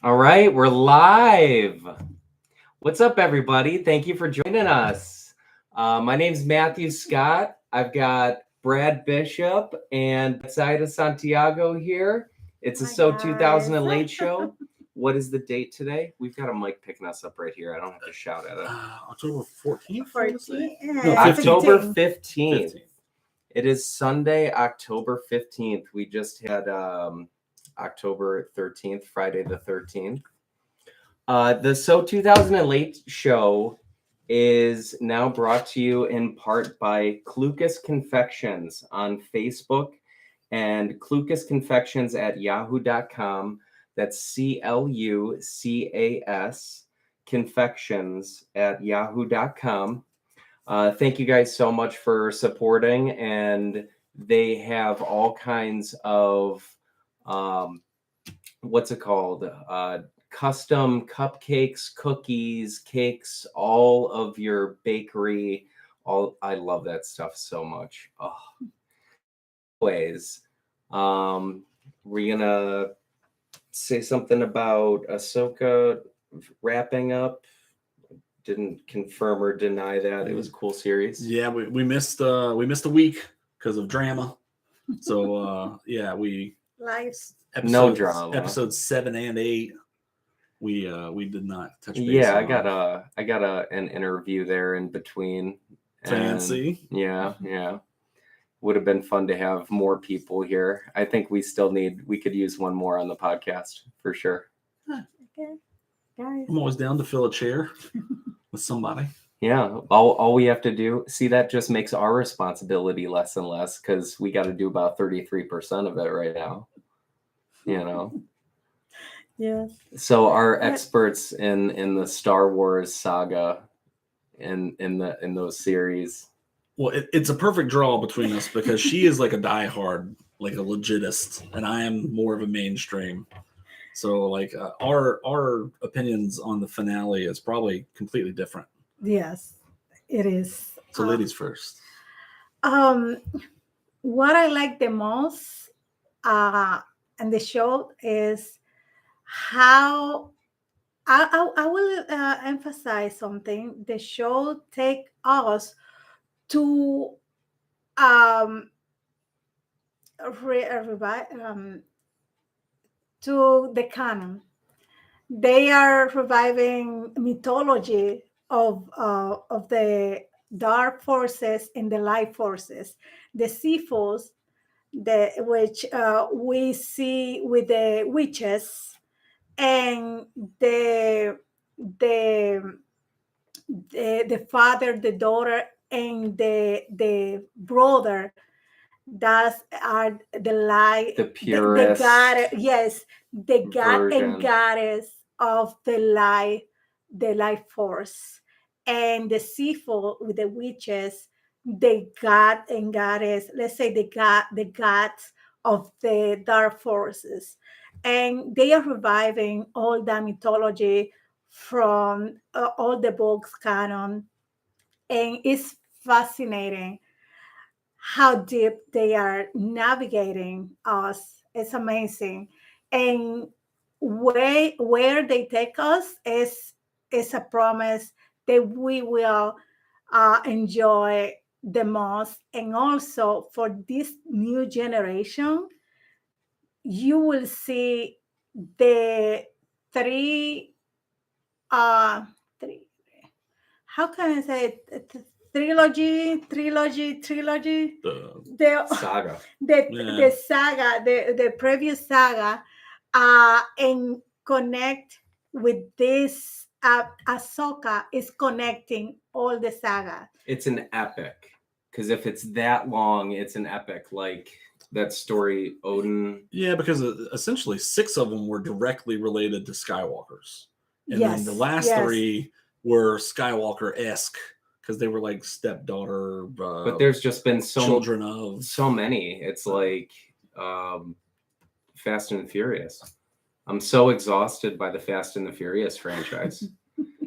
All right, we're live. What's up, everybody? Thank you for joining us. My name's Matthew Scott. I've got Brad Bishop and Betzaida Santiago here. It's a Hi, So 2000 guys. and Late show. What is the date today? We've got a mic picking us up right here. I don't have to shout at it. October 14th, I wanna say? 14, No, 15th. October 15. 15th. It is Sunday, October 15th. We just had October 13th, Friday the 13th. The So 2000 and Late show is now brought to you in part by Clucas Confections on Facebook and Clucas Confections at yahoo.com. That's CLUCAS Confections at yahoo.com. Thank you guys so much for supporting, and they have all kinds of what's it called? Custom cupcakes, cookies, cakes, all of your bakery. I love that stuff so much. Oh. Anyways, we're gonna say something about Ahsoka wrapping up. Didn't confirm or deny that. It was a cool series. Yeah, we missed a week because of drama. So yeah, Lives. No drama. Episodes 7 and 8. We did not touch base. Yeah, on. I got an interview there in between. Fancy. Yeah. Would have been fun to have more people here. I think we could use one more on the podcast for sure. Okay, guys. I'm always down to fill a chair with somebody. Yeah, all we have to do, see, that just makes our responsibility less and less because we got to do about 33% of it right now. You know. Yes. So our experts in the Star Wars saga, in those series. Well, it's a perfect draw between us because she is like a diehard, like a legitist, and I am more of a mainstream. So like our opinions on the finale is probably completely different. Yes, it is. So ladies first. What I like the most in the show is how I will emphasize something. The show take us to to the canon. They are reviving mythology of the dark forces and the light forces, the Seafolds, which we see with the witches, and the the father, the daughter, and the brother. That are the light, The purest the god, yes, the god and version. goddess of the light force, and the seafood with the witches, the god and goddess. Let's say the gods of the dark forces, and they are reviving all that mythology from all the books canon, and it's fascinating how deep they are navigating us. It's amazing. And where they take us is a promise that we will enjoy the most. And also for this new generation, you will see the three three, how can I say it? Trilogy. The Saga. the saga, the previous saga, and connect with this. Ahsoka is connecting all the saga. It's an epic because if it's that long, it's an epic. Like that story, Odin. Yeah, because essentially 6 of them were directly related to Skywalkers, and Yes, then the last yes. 3 were Skywalker-esque because they were like stepdaughter. But there's just been children of so many. It's like Fast and the Furious. I'm so exhausted by the Fast and the Furious franchise.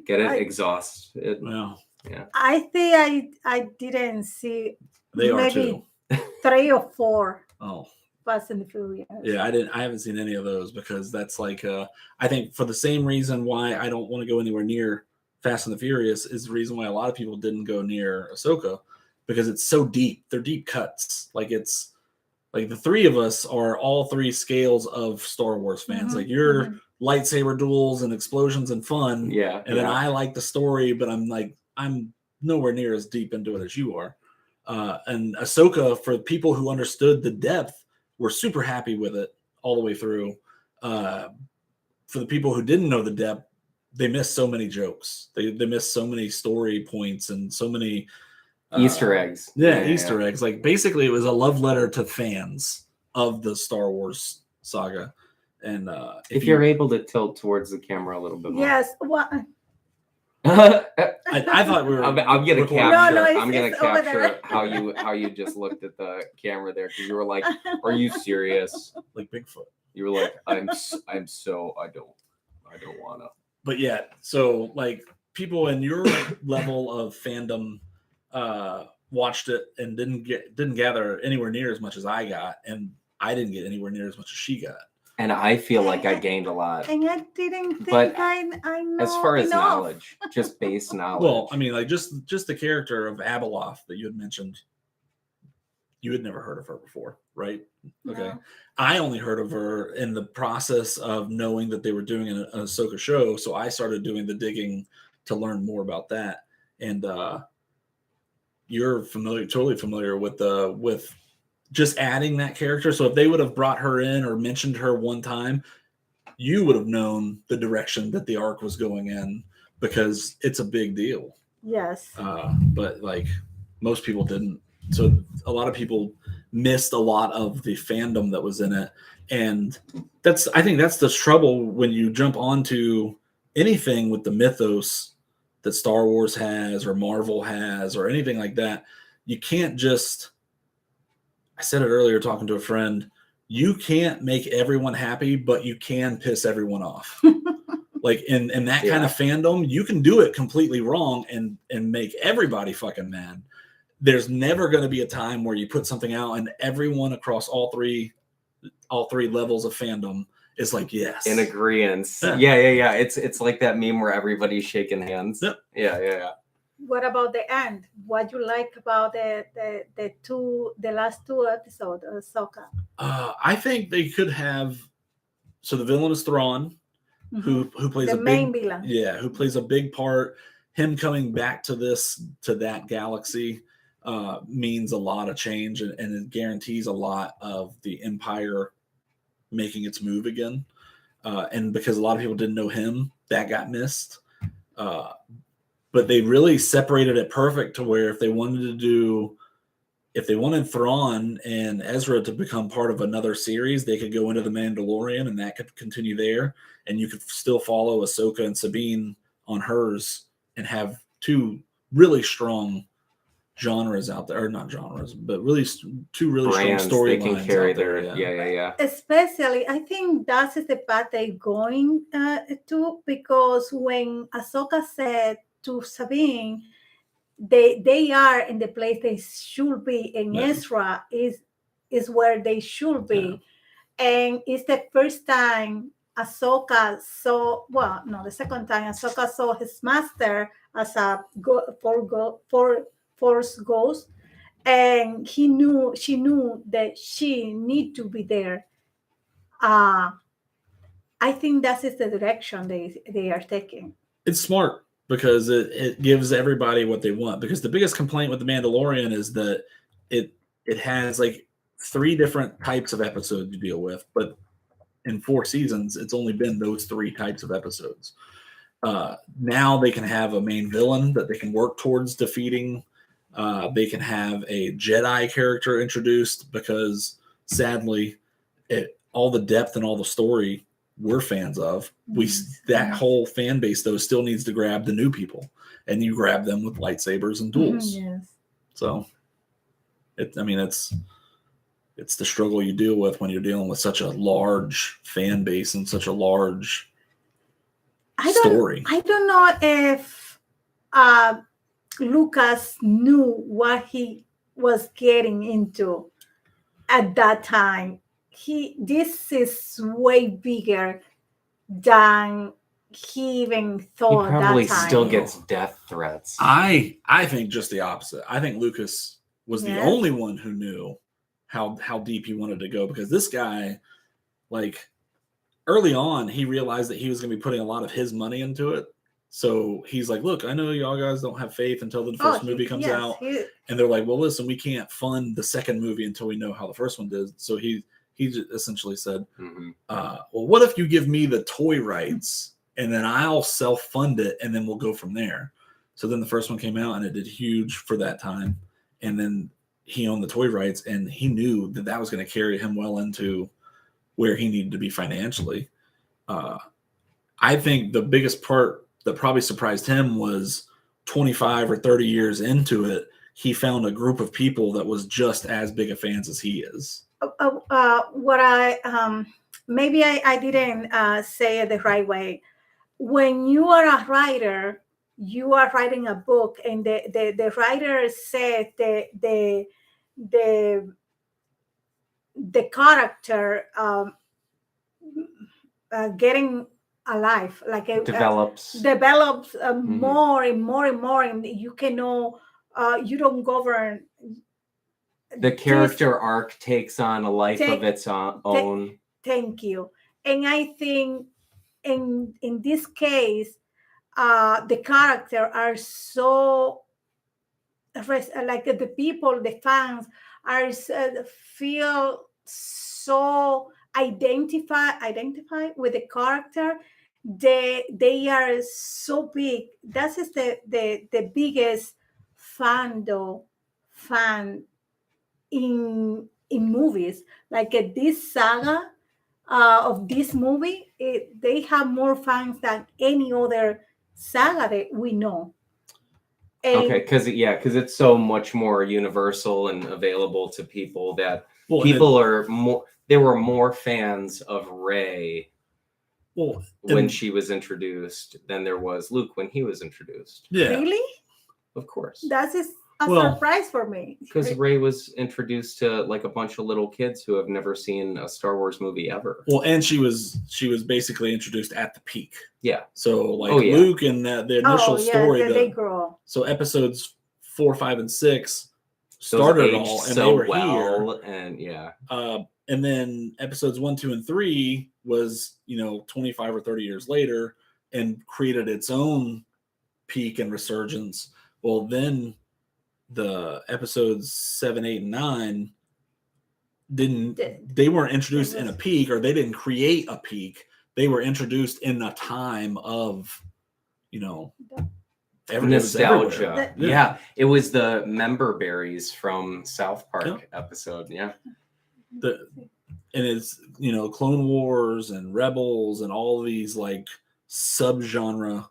Get it? Exhausted. Well, Yeah. I think I didn't see they are maybe too. 3 or 4. Oh, Fast and the Furious. Yeah, I haven't seen any of those because that's like I think for the same reason why I don't want to go anywhere near Fast and the Furious is the reason why a lot of people didn't go near Ahsoka, because it's so deep. They're deep cuts. Like it's like the three of us are all three scales of Star Wars fans. Like you're lightsaber duels and explosions and fun. Yeah. And then I like the story, but I'm nowhere near as deep into it as you are. And Ahsoka, for people who understood the depth, were super happy with it all the way through. For the people who didn't know the depth, they missed so many jokes. They missed so many story points and so many Easter eggs. Yeah, Easter eggs. Like basically, it was a love letter to fans of the Star Wars saga. And if you're able to tilt towards the camera a little bit more. Yes. Well, I thought we were. I'm gonna recording. capture. No, I'm gonna it's over there. capture how you just looked at the camera there, because you were like, "Are you serious?" Like Bigfoot. You were like, "I'm so I don't wanna." But yeah, so like people in your level of fandom watched it and didn't gather anywhere near as much as I got, and I didn't get anywhere near as much as she got. And I feel like I gained a lot. and I didn't think But I know as far as enough. knowledge, just base knowledge. Well, I mean, like just the character of Abeloth that you had mentioned, you had never heard of her before, right? Okay. No. I only heard of her in the process of knowing that they were doing an Ahsoka show, so I started doing the digging to learn more about that. And you're totally familiar with just adding that character. So if they would have brought her in or mentioned her one time, you would have known the direction that the arc was going in, because it's a big deal. Yes. But like most people didn't. So a lot of people missed a lot of the fandom that was in it. And I think that's the trouble when you jump onto anything with the mythos that Star Wars has or Marvel has or anything like that. You can't just, I said it earlier talking to a friend, you can't make everyone happy, but you can piss everyone off. Like in that kind of fandom, you can do it completely wrong and make everybody fucking mad. There's never going to be a time where you put something out and everyone across all three levels of fandom is like, yes, in agreement. Yeah. It's like that meme where everybody's shaking hands. Yep. Yeah. What about the end? What you like about the last two episodes of Ahsoka? I think they could have. So the villain is Thrawn, who plays the a main big, villain. Yeah, who plays a big part. Him coming back to that galaxy means a lot of change, and it guarantees a lot of the Empire making its move again. And because a lot of people didn't know him, that got missed. But they really separated it perfect to where if they wanted Thrawn and Ezra to become part of another series, they could go into The Mandalorian and that could continue there. And you could still follow Ahsoka and Sabine on hers and have two really strong genres out there, or not genres, but really two really Brands, strong storylines. they can carry out there, their yeah. Especially, I think that is the path they're going to, because when Ahsoka said to Sabine, they are in the place they should be, and Ezra is where they should be, and it's the first time Ahsoka saw, well, no, the second time Ahsoka saw his master as a Force ghost, and she knew that she need to be there. I think that is the direction they are taking. It's smart because it gives everybody what they want. Because the biggest complaint with The Mandalorian is that it has like 3 different types of episodes to deal with, but in 4 seasons, it's only been those 3 types of episodes. Now they can have a main villain that they can work towards defeating. They can have a Jedi character introduced, because sadly, all the depth and all the story we're fans of, that whole fan base though still needs to grab the new people, and you grab them with lightsabers and duels. Yes. So, it's the struggle you deal with when you're dealing with such a large fan base and such a large story. I don't know if Lucas knew what he was getting into at that time, this is way bigger than he even He thought probably that time. still gets death threats. I think just the opposite. I think Lucas was the Yes. only one who knew how deep he wanted to go, because this guy, like, early on, he realized that he was going to be putting a lot of his money into it. So he's like, look, I know y'all guys don't have faith until the first movie comes out. And they're like, well, listen, we can't fund the second movie until we know how the first one did. So he just essentially said, well, what if you give me the toy rights and then I'll self-fund it and then we'll go from there. So then the first one came out and it did huge for that time. And then he owned the toy rights and he knew that that was going to carry him well into where he needed to be financially. I think the biggest part that probably surprised him was 25 or 30 years into it, he found a group of people that was just as big a fans as he is. What I maybe I didn't say it the right way. When you are a writer, you are writing a book, and the writer said the character getting alive, like develops more and more and more, and you cannot you don't govern. The character arc takes on a life of its own. Thank you. And I think in this case, the character are so like the people, the fans are feel so identify with the character. They are so big. That is the biggest fan in movies. Like this saga of this movie, they have more fans than any other saga that we know. And okay, because it's so much more universal and available to people that people are more. There were more fans of Rey when she was introduced than there was Luke when he was introduced. Yeah, really? Of course. That is a surprise for me. Because Rey was introduced to like a bunch of little kids who have never seen a Star Wars movie ever. Well, and she was basically introduced at the peak. Yeah. So like Luke and the initial story. They grow. So episodes 4, 5, and 6 started all, and they were here. And and then episodes 1, 2, and 3 was 25 or 30 years later and created its own peak and resurgence. Well, then the episodes 7, 8, and 9 they weren't introduced in a peak, or they didn't create a peak. They were introduced in a time of nostalgia. Yeah, it was the member berries from South Park episode. Yeah. And it's Clone Wars and Rebels and all these like subgenre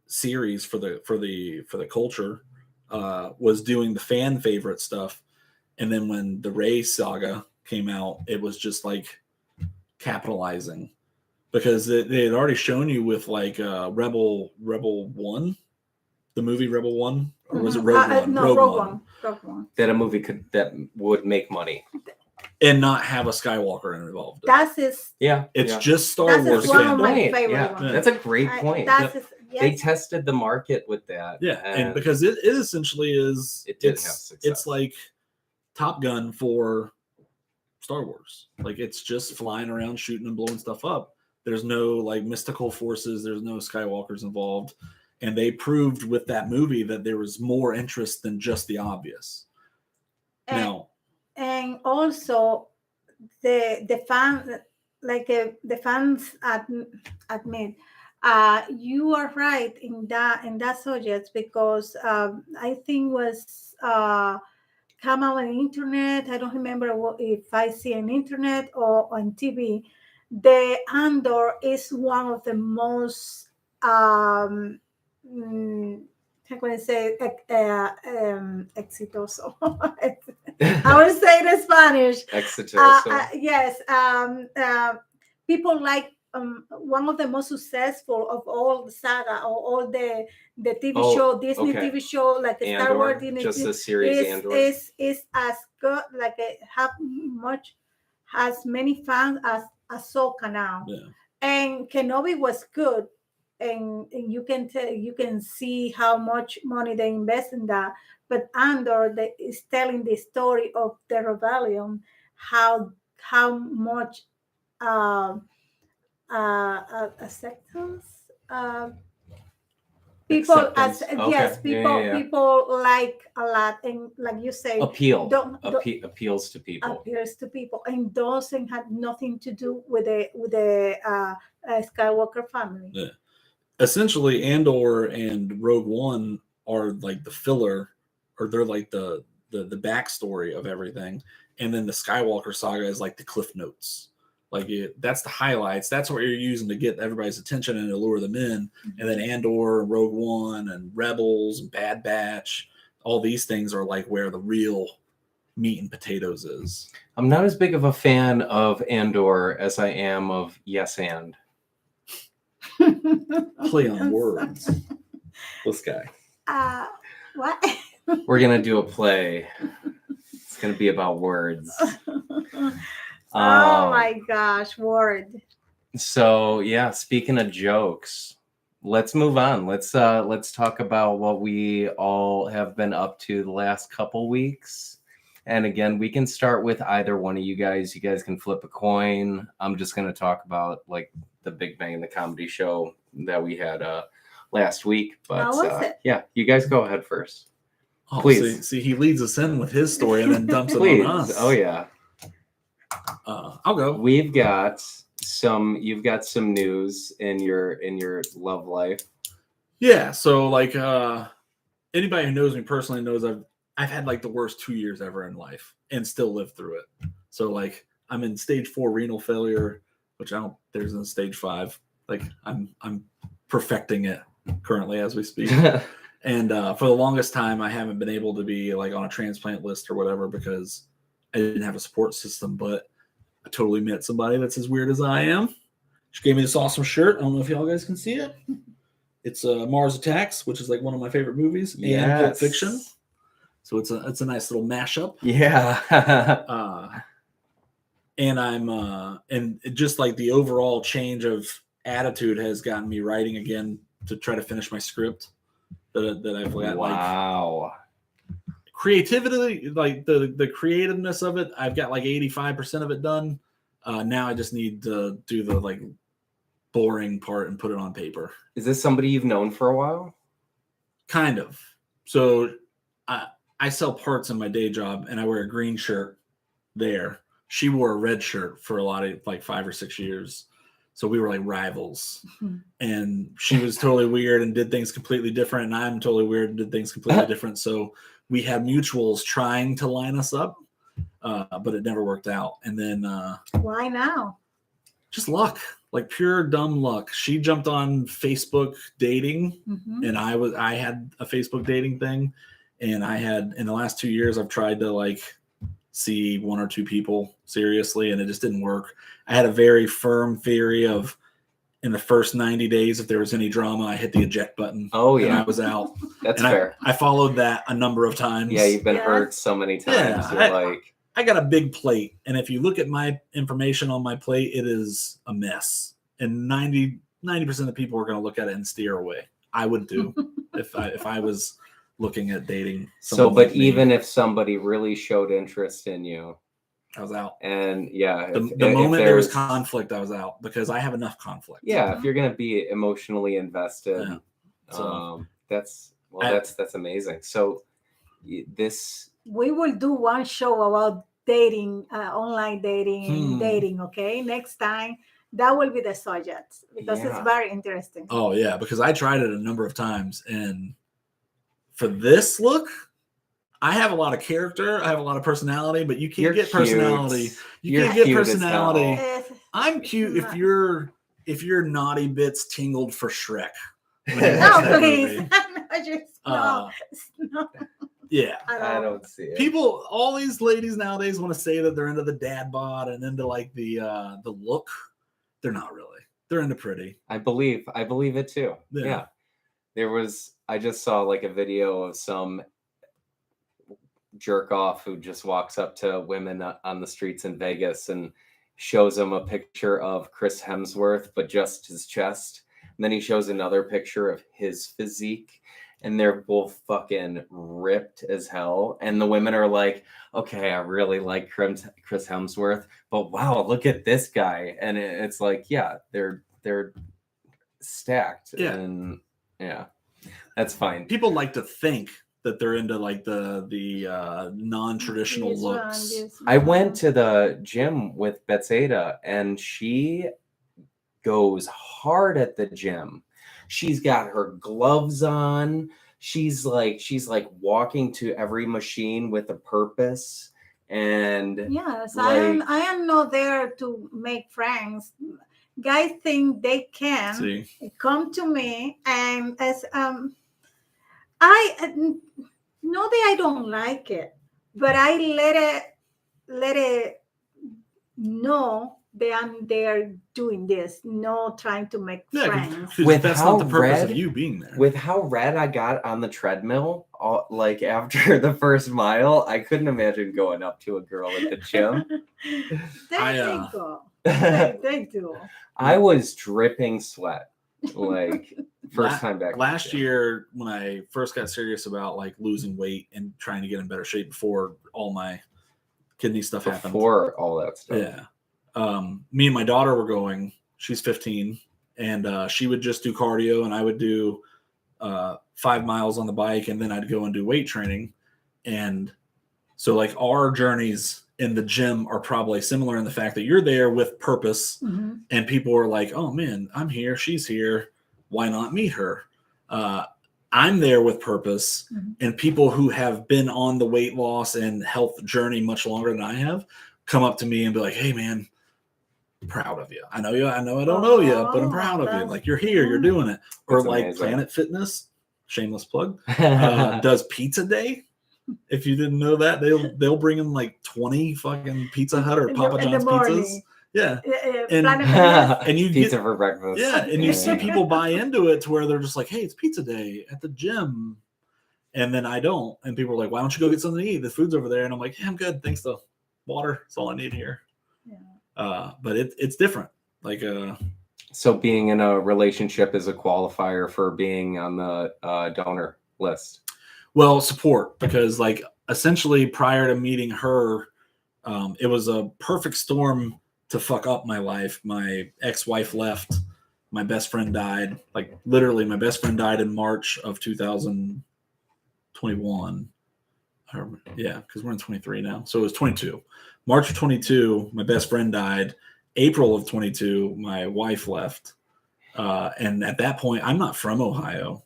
series for the culture was doing the fan favorite stuff. And then when the Rey saga came out, it was just like capitalizing, because they had already shown you with like Rebel 1, the movie Rebel 1, or was it Rogue One? No, Rogue One. That a movie that would make money and not have a Skywalker involved. It's just Star Wars. One of my favorite ones. That's a great point. They tested the market with that. Yeah, and because it essentially is, it did have success. It's like Top Gun for Star Wars. Like, it's just flying around, shooting and blowing stuff up. There's no like mystical forces. There's no Skywalkers involved. And they proved with that movie that there was more interest than just the obvious. And also the fans admit you are right in that subject, because I think was come out on the internet. I don't remember if I see on internet or on TV. The Andor is one of the most how can I say exitoso. I would say it in Spanish. Exitoso. Yes. People like one of the most successful of all the saga or all the TV show, Disney TV show, like Andor, Star Wars, Disney, just the series Andor is as good, like has many fans as Ahsoka now. Yeah. And Kenobi was good, and you can tell, you can see how much money they invest in that. But Andor is telling the story of the rebellion, how much uh, acceptance people as Acceptance. Okay. yes, Yeah. people like a lot, and like you say, don't Appeals to people. appears to people, and doesn't have nothing to do with the Skywalker family. Yeah. Essentially, Andor and Rogue One are like the filler, or they're like the backstory of everything, and then the Skywalker saga is like the cliff notes. Like that's the highlights. That's what you're using to get everybody's attention and to lure them in. And then Andor, and Rogue One, and Rebels, and Bad Batch, all these things are like where the real meat and potatoes is. I'm not as big of a fan of Andor as I am of Yes and. Play on words. This guy. What? We're gonna do a play. It's gonna be about words. Oh my gosh, word. So yeah, speaking of jokes, let's move on. Let's talk about what we all have been up to the last couple weeks. And again, we can start with either one of you guys. You guys can flip a coin. I'm just gonna talk about like the Big Bang, the comedy show that we had last week. But How was it? yeah, you guys go ahead first. Oh, Please. See, he leads us in with his story and then dumps it Please. on us. Oh yeah. I'll go. You've got some news in your love life. Yeah, so like anybody who knows me personally knows I've had like the worst 2 years ever in life and still lived through it. So like I'm in stage 4 renal failure, which there's in stage 5. Like I'm perfecting it currently as we speak. And for the longest time I haven't been able to be like on a transplant list or whatever because I didn't have a support system, but I totally met somebody that's as weird as I am. She gave me this awesome shirt. I don't know if y'all guys can see it. It's Mars Attacks, which is like one of my favorite movies, and Pulp Fiction. So it's a nice little mashup. Yeah. And I'm and just like the overall change of attitude has gotten me writing again to try to finish my script that I've got. Wow. Like creativity, like the creativeness of it, I've got like 85% of it done. Now I just need to do the like boring part and put it on paper. Is this somebody you've known for a while? Kind of. So I sell parts in my day job and I wear a green shirt there. She wore a red shirt for a lot of like 5 or 6 years. So we were like rivals. And she was totally weird and did things completely different. And I'm totally weird and did things completely different. So we had mutuals trying to line us up, but it never worked out. And then Why now? Just luck, like pure dumb luck. She jumped on Facebook dating, and I had a Facebook dating thing, and I had in the last 2 years I've tried to like see 1 or 2 people seriously, and it just didn't work. I had a very firm theory of in the first 90 days, if there was any drama, I hit the eject button. Oh yeah, and I was out. That's and fair. I followed that a number of times. Yeah, you've been hurt so many times. Yeah, I got a big plate, and if you look at my information on my plate, it is a mess. And 90% of the people are going to look at it and steer away. I would do if I was looking at dating. So, but even if somebody really showed interest in you, I was out. And yeah, the moment there was conflict, I was out because I have enough conflict. Yeah, if you're going to be emotionally invested, so, that's amazing. So this we will do one show about dating, online dating, dating. Okay, next time that will be the subject because it's very interesting. Oh yeah, because I tried it a number of times, and for this look, I have a lot of character. I have a lot of personality, but you can't get personality. You can't get personality. I'm cute if your naughty bits tingled for Shrek. No, please. No. Yeah, I don't see it. People, all these ladies nowadays want to say that they're into the dad bod and into like the look. They're not really. They're into pretty. I believe it too. Yeah. I just saw like a video of some jerk off who just walks up to women on the streets in Vegas and shows them a picture of Chris Hemsworth, but just his chest. And then he shows another picture of his physique, and they're both fucking ripped as hell. And the women are like, okay, I really like Chris Hemsworth, but wow, look at this guy. And it's like, yeah, they're stacked. Yeah. And yeah, that's fine. People like to think that they're into like the non-traditional This one, looks. this I one. went to the gym with Betzaida, and she goes hard at the gym. She's got her gloves on. She's like walking to every machine with a purpose. And Yes, like, I am not there to make friends. Guys think they can See, come to me, and as I know that I don't like it, but I let it know that I'm there doing this, no trying to make yeah, friends. 'cause With that's how not the purpose of red- you being there. with how red I got on the treadmill, like after the first mile, I couldn't imagine going up to a girl at the gym. They go. They do. I was dripping sweat, like first time back. Last year, when I first got serious about like losing weight and trying to get in better shape before all my kidney stuff happened. Before all that stuff. Yeah. Me and my daughter were going. She's 15, and she would just do cardio, and I would do 5 miles on the bike, and then I'd go and do weight training. And so, like, our journeys in the gym are probably similar in the fact that you're there with purpose, Mhm. and people are like, "Oh man, I'm here. She's here. Why not meet her?" I'm there with purpose, Mhm. and people who have been on the weight loss and health journey much longer than I have come up to me and be like, "Hey man, proud of you. I know you. I know I don't know you, but I'm proud of you. that's- Like you're here, you're doing it." Or That's like amazing. Planet Fitness, shameless plug, does pizza day. If you didn't know that, they'll bring in like 20 fucking Pizza Hut or In Papa the John's morning. pizzas. Yeah. And- Planet Fitness. And you Pizza get, for breakfast. yeah, and you see people buy into it to where they're just like, "Hey, it's pizza day at the gym." And then I don't. And people are like, "Why don't you go get something to eat? The food's over there." And I'm like, "Yeah, I'm good. Thanks though. Water. That's all I need here." Yeah. But it's different. Like So being in a relationship is a qualifier for being on the donor list. well, support, because like essentially prior to meeting her, it was a perfect storm to fuck up my life. My ex-wife left. My best friend died. Like literally, my best friend died in March of 2021. Yeah, because we're in 23 now. So it was 22. March of 22, my best friend died. April of 22, my wife left. And at that point, I'm not from Ohio.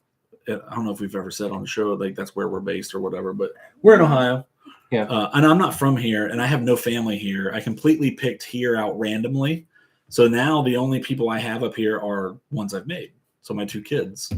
I don't know if we've ever said on the show, like that's where we're based or whatever, but we're in Ohio. Yeah. And I'm not from here, and I have no family here. I completely picked here out randomly. So now the only people I have up here are ones I've made. So my 2 kids.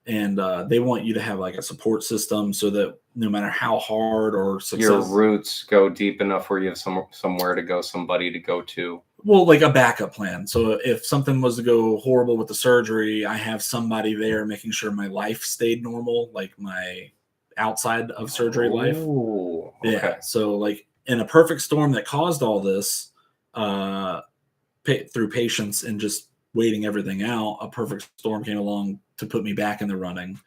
And they want you to have like a support system so that no matter how hard or success, Your roots go deep enough where you have somewhere to go, somebody to go to. well, like a backup plan. So if something was to go horrible with the surgery, I have somebody there making sure my life stayed normal, like my outside of surgery life. Ooh, okay. Yeah. So like in a perfect storm that caused all this, through patience and just waiting everything out, a perfect storm came along to put me back in the running.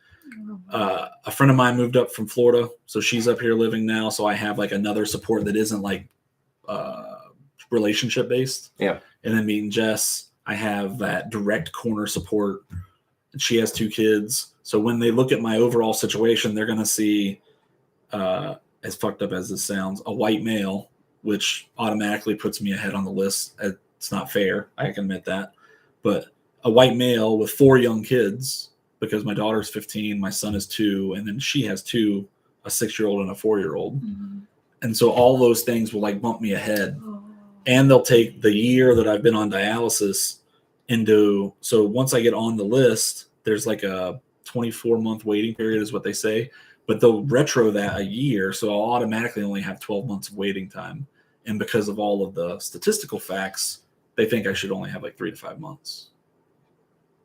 A friend of mine moved up from Florida, so she's up here living now. So I have like another support that isn't like relationship based. Yeah. And then meeting Jess, I have that direct corner support. She has 2 kids, so when they look at my overall situation, they're gonna see, as fucked up as this sounds, a white male, which automatically puts me ahead on the list. It's not fair, I can admit that, but a white male with 4 young kids, because my daughter's 15, my son is 2, and then she has 2, a 6-year-old and a 4-year-old. Mhm. And so all those things will like bump me ahead. Oh. And they'll take the year that I've been on dialysis into. So once I get on the list, there's like a 24-month waiting period is what they say, but they'll retro that a year. So I'll automatically only have 12 months of waiting time. And because of all of the statistical facts, they think I should only have like 3 to 5 months.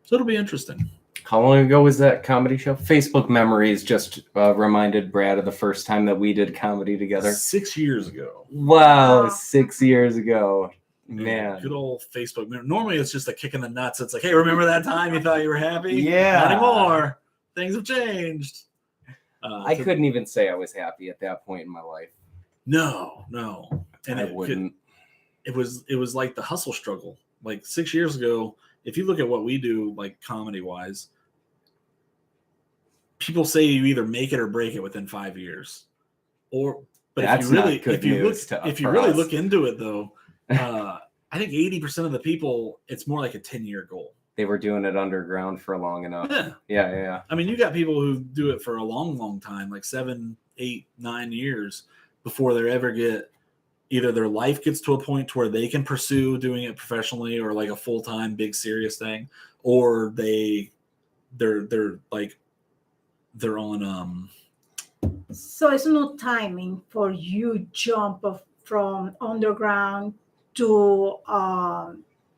So it'll be interesting. How long ago was that comedy show? Facebook Memories just reminded Brad of the first time that we did comedy together. 6 years ago. Wow, Wow. 6 years ago. Yeah, Man. good old Facebook. Normally it's just a kick in the nuts. It's like, hey, remember that time you thought you were happy? Yeah. Not anymore. Things have changed. I couldn't even say I was happy at that point in my life. No. And I wouldn't. It was like the hustle struggle. Like 6 years ago, if you look at what we do, like comedy wise, people say you either make it or break it within 5 years. But That's if you really not good if you news look to- if you for really us. look into it though, I think 80% of the people, it's more like a 10-year goal. They were doing it underground for long enough. Yeah. Yeah. I mean, you got people who do it for a long time, like 7, 8, 9 years before they ever get either their life gets to a point to where they can pursue doing it professionally or like a full-time big serious thing, or they're on So it's no timing for you jump from underground to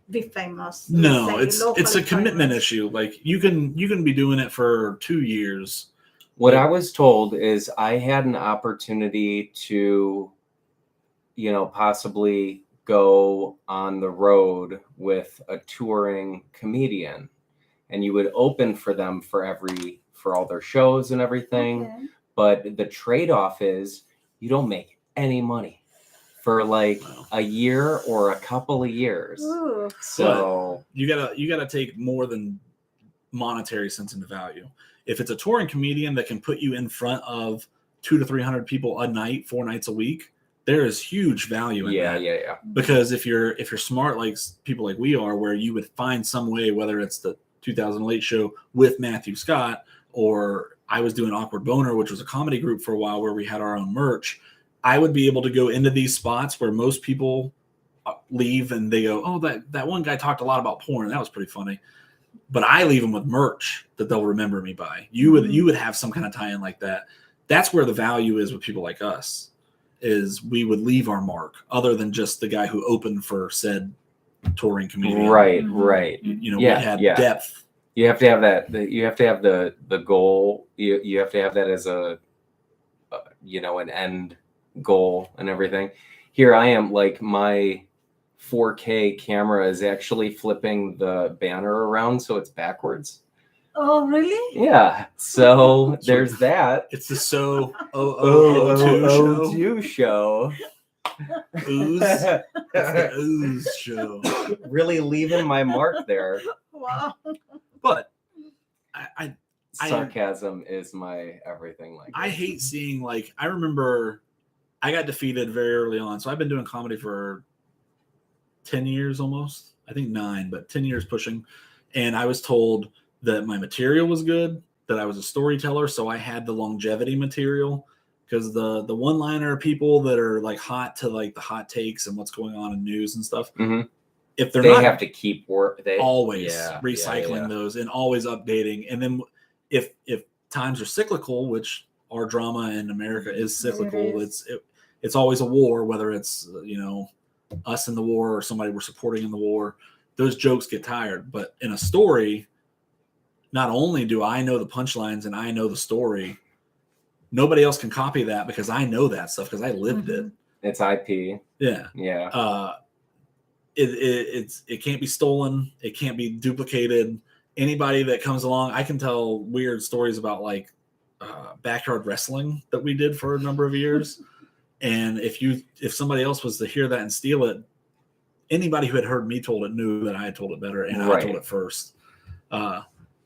be famous. no, let's say, it's a locally commitment famous. issue. Like you can be doing it for 2 years. What Like- I was told is I had an opportunity to, possibly go on the road with a touring comedian, and you would open for them for all their shows and everything. Okay. But the trade-off is you don't make any money for like Wow. a year or a couple of years. Ooh. So You gotta take more than monetary sense into value. If it's a touring comedian that can put you in front of 200 to 300 people a night, 4 nights a week, there is huge value in that. yeah. Because if you're smart like people like we are, where you would find some way, whether it's the 2008 show with Matthew Scott, or I was doing Awkward Boner, which was a comedy group for a while where we had our own merch, I would be able to go into these spots where most people leave and they go, oh, that one guy talked a lot about porn. That was pretty funny. But I leave them with merch that they'll remember me by. You would have some kind of tie-in like that. That's where the value is with people like us, is we would leave our mark other than just the guy who opened for said touring comedian. Right. We Yeah, had yeah. depth. You have to have that. You have to have the goal. You have to have that as a, an end goal and everything. Here I am, like my 4K camera is actually flipping the banner around so it's backwards. Oh, really? Yeah. So there's that. It's the So OO2 show. Ooze. It's the Ooze show. Really leaving my mark there. Wow. But I Sarcasm is my everything. Like I hate seeing, like, I remember I got defeated very early on. So I've been doing comedy for 10 years almost. I think 9, but 10 years pushing. And I was told that my material was good, that I was a storyteller. So I had the longevity material, because the one-liner people that are like hot to like the hot takes and what's going on in news and stuff, if they have to keep work, they always recycling those and always updating. And then if times are cyclical, which our drama in America is cyclical, it's always a war, whether it's us in the war or somebody we're supporting in the war, those jokes get tired. But in a story, not only do I know the punchlines and I know the story, nobody else can copy that because I know that stuff because I lived it. It's IP. Yeah. It can't be stolen. It can't be duplicated. Anybody that comes along, I can tell weird stories about like backyard wrestling that we did for a number of years. And if somebody else was to hear that and steal it, anybody who had heard me told it knew that I had told it better, and I told it first.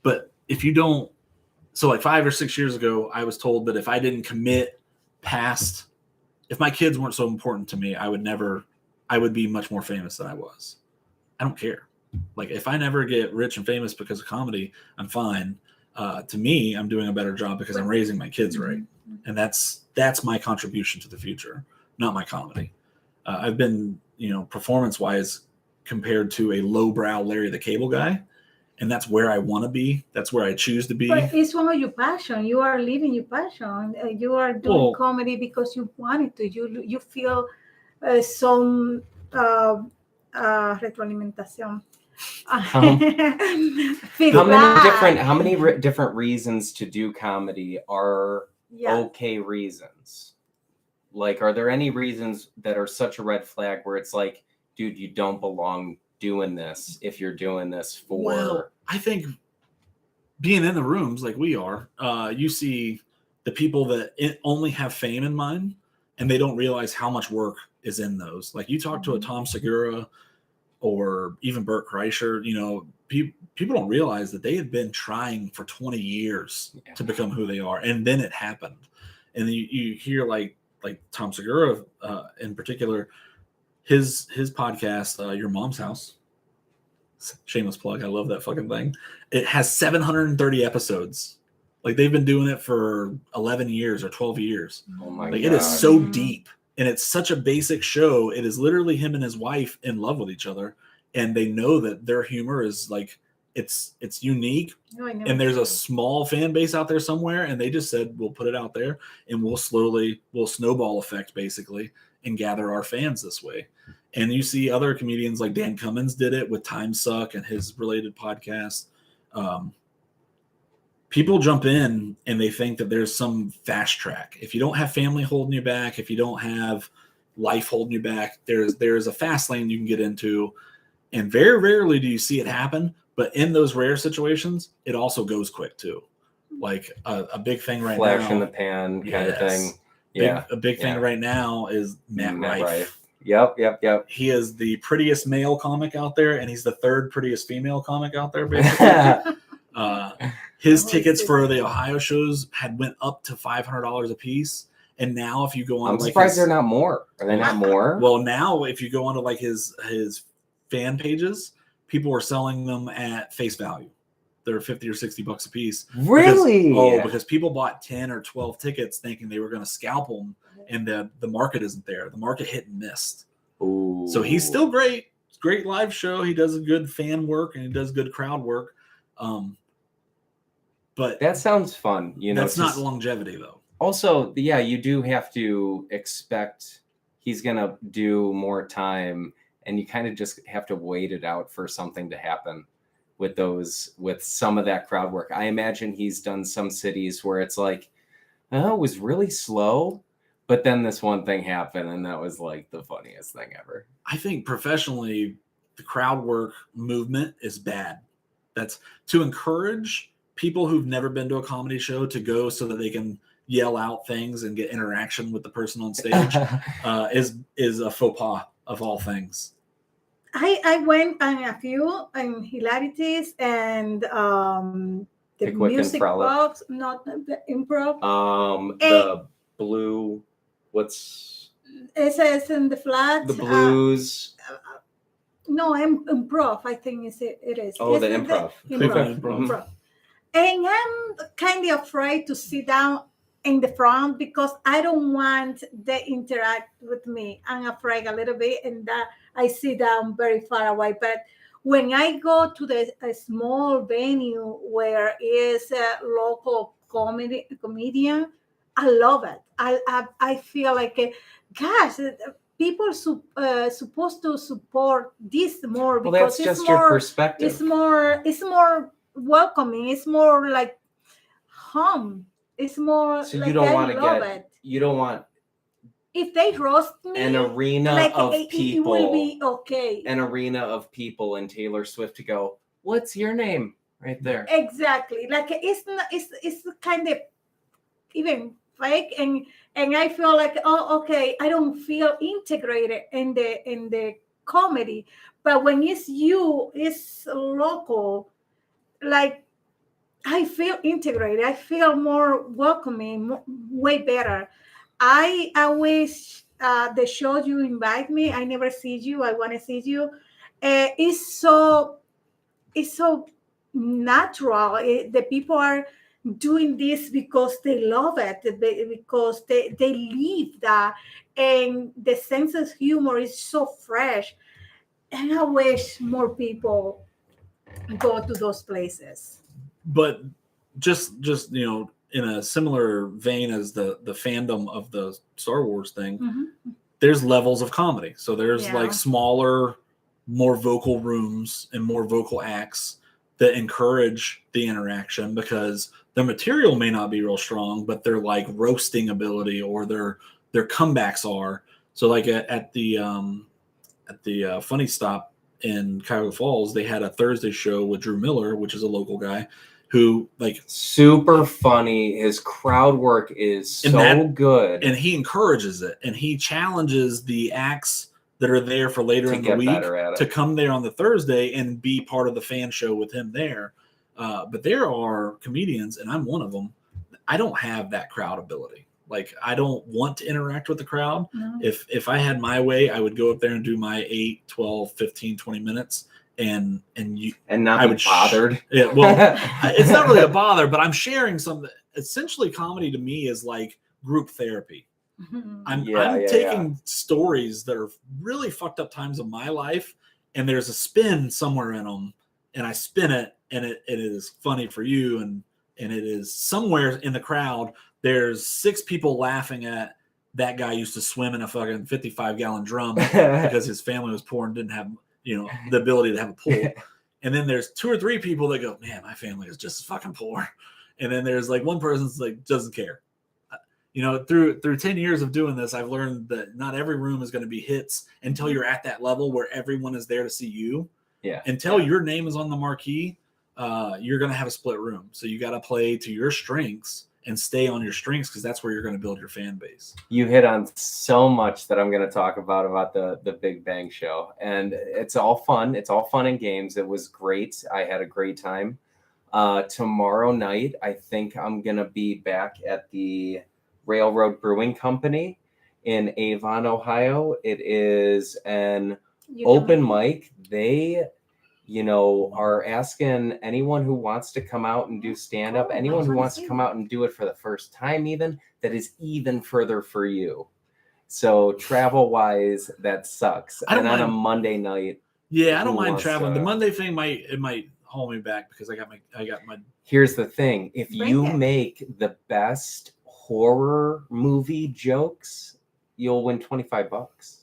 But if you don't, so like 5 or 6 years ago, I was told that if I didn't commit past, if my kids weren't so important to me, I would be much more famous than I was. I don't care. Like if I never get rich and famous because of comedy, I'm fine. To me, I'm doing a better job because I'm raising my kids right. And that's my contribution to the future, not my comedy. I've been, performance-wise compared to a lowbrow Larry the Cable Guy, and that's where I want to be. That's where I choose to be. But it's one of your passion. You are living your passion. You are doing comedy because you wanted to. You feel some retroalimentación. How many different reasons to do comedy are okay reasons? Like, are there any reasons that are such a red flag where it's like, dude, you don't belong doing this if you're doing this for? Well, I think being in the rooms like we are, you see the people that only have fame in mind, and they don't realize how much work is in those. Like you talk to a Tom Segura or even Bert Kreischer, you know, people don't realize that they had been trying for 20 years to become who they are, and then it happened. And you hear like Tom Segura in particular, his podcast, Your Mom's House. Shameless plug. I love that fucking thing. It has 730 episodes. Like they've been doing it for 11 years or 12 years. Oh my god. It is so deep, and it's such a basic show. It is literally him and his wife in love with each other, and they know that their humor is like it's unique, and there's a small fan base out there somewhere, and they just said we'll put it out there and we'll snowball effect basically and gather our fans this way. And you see other comedians like Dan Cummins did it with Time Suck and his related podcast. People jump in and they think that there's some fast track. If you don't have family holding you back, if you don't have life holding you back, there's a fast lane you can get into. And very rarely do you see it happen. But in those rare situations, it also goes quick too. Like a big thing right now. Flash in the pan kind of thing. Yeah. A big thing right now is Matt Rife. Yep. He is the prettiest male comic out there, and he's the third prettiest female comic out there, basically. His tickets for the Ohio shows had went up to $500 a piece, and now if you go on, I'm surprised they're not more. Are they not more? Well, now if you go onto like his fan pages, people are selling them at face value. They're $50 or $60 a piece. Really? Because people bought 10 or 12 tickets thinking they were going to scalp them, and the market isn't there. The market hit and missed. Ooh. So he's still great. Great live show. He does a good fan work and he does good crowd work. But that sounds fun. You know, that's not longevity though. Also, yeah, you do have to expect he's going to do more time, and you kind of just have to wait it out for something to happen with some of that crowd work. I imagine he's done some cities where it's like, oh, it was really slow, but then this one thing happened, and that was like the funniest thing ever. I think professionally, the crowd work movement is bad. That's to encourage people who've never been to a comedy show to go so that they can yell out things and get interaction with the person on stage is a faux pas of all things. I went on a few hilarities and the music box, not the improv. The blue, what's it says in the flat. The blues. No, improv. I think it is. Oh, the improv. Improv. And I'm kind of afraid to sit down in the front because I don't want they interact with me. I'm afraid a little bit, and that I sit down very far away. But when I go to a small venue where is a local comedian, I love it. I feel like, gosh, people supposed to support this more because that's just your perspective. It's more welcoming. It's more like home. It's more. So like you don't I want to love get. It. You don't want. If they roast me, an arena like, of people, it will be okay. An arena of people and Taylor Swift to go, what's your name? Right there. Exactly. Like it's kind of even fake, and I feel like, oh, okay, I don't feel integrated in the comedy. But when it's local, like I feel integrated. I feel more welcoming, way better. I wish the show you invite me. I never see you. I want to see you. It's so natural. The people are doing this because they love it, because they live that, and the sense of humor is so fresh. And I wish more people go to those places. But just in a similar vein as the fandom of the Star Wars thing, there's levels of comedy. So there's like smaller, more vocal rooms and more vocal acts that encourage the interaction, because their material may not be real strong, but their like roasting ability or their comebacks are. So like at the Funny Stop in Cuyahoga Falls, they had a Thursday show with Drew Miller, which is a local guy who like super funny. His crowd work is so good, and he encourages it, and he challenges the acts that are there for later in the week to come there on the Thursday and be part of the fan show with him there. But there are comedians, and I'm one of them. I don't have that crowd ability. Like, I don't want to interact with the crowd. No. If I had my way, I would go up there and do my 8, 12, 15, 20 minutes and not be bothered. Yeah, well, it's not really a bother, but I'm sharing something. Essentially, comedy to me is like group therapy. I'm taking stories that are really fucked up times of my life, and there's a spin somewhere in them, and I spin it, and it is funny for you, and it is somewhere in the crowd. There's 6 people laughing at that guy used to swim in a fucking 55-gallon drum because his family was poor and didn't have, the ability to have a pool. And then there's 2 or 3 people that go, man, my family is just fucking poor. And then there's like one person's like, doesn't care. Through 10 years of doing this, I've learned that not every room is going to be hits until you're at that level where everyone is there to see you. Yeah. Until your name is on the marquee, you're going to have a split room. So you got to play to your strengths and stay on your strengths, because that's where you're going to build your fan base. You hit on so much that I'm going to talk about the Big Bang Show. And it's all fun. It's all fun and games. It was great. I had a great time. Tomorrow night, I think I'm going to be back at the Railroad Brewing Company in Avon, Ohio. It is an open mic. They are asking anyone who wants to come out and do stand-up, anyone who wants to come out and do it for the first time, even, that is even further for you. So travel-wise, that sucks. And on a Monday night. Yeah, I don't mind traveling. The Monday thing might hold me back because I got my. Here's the thing. If you make the best horror movie jokes, you'll win $25.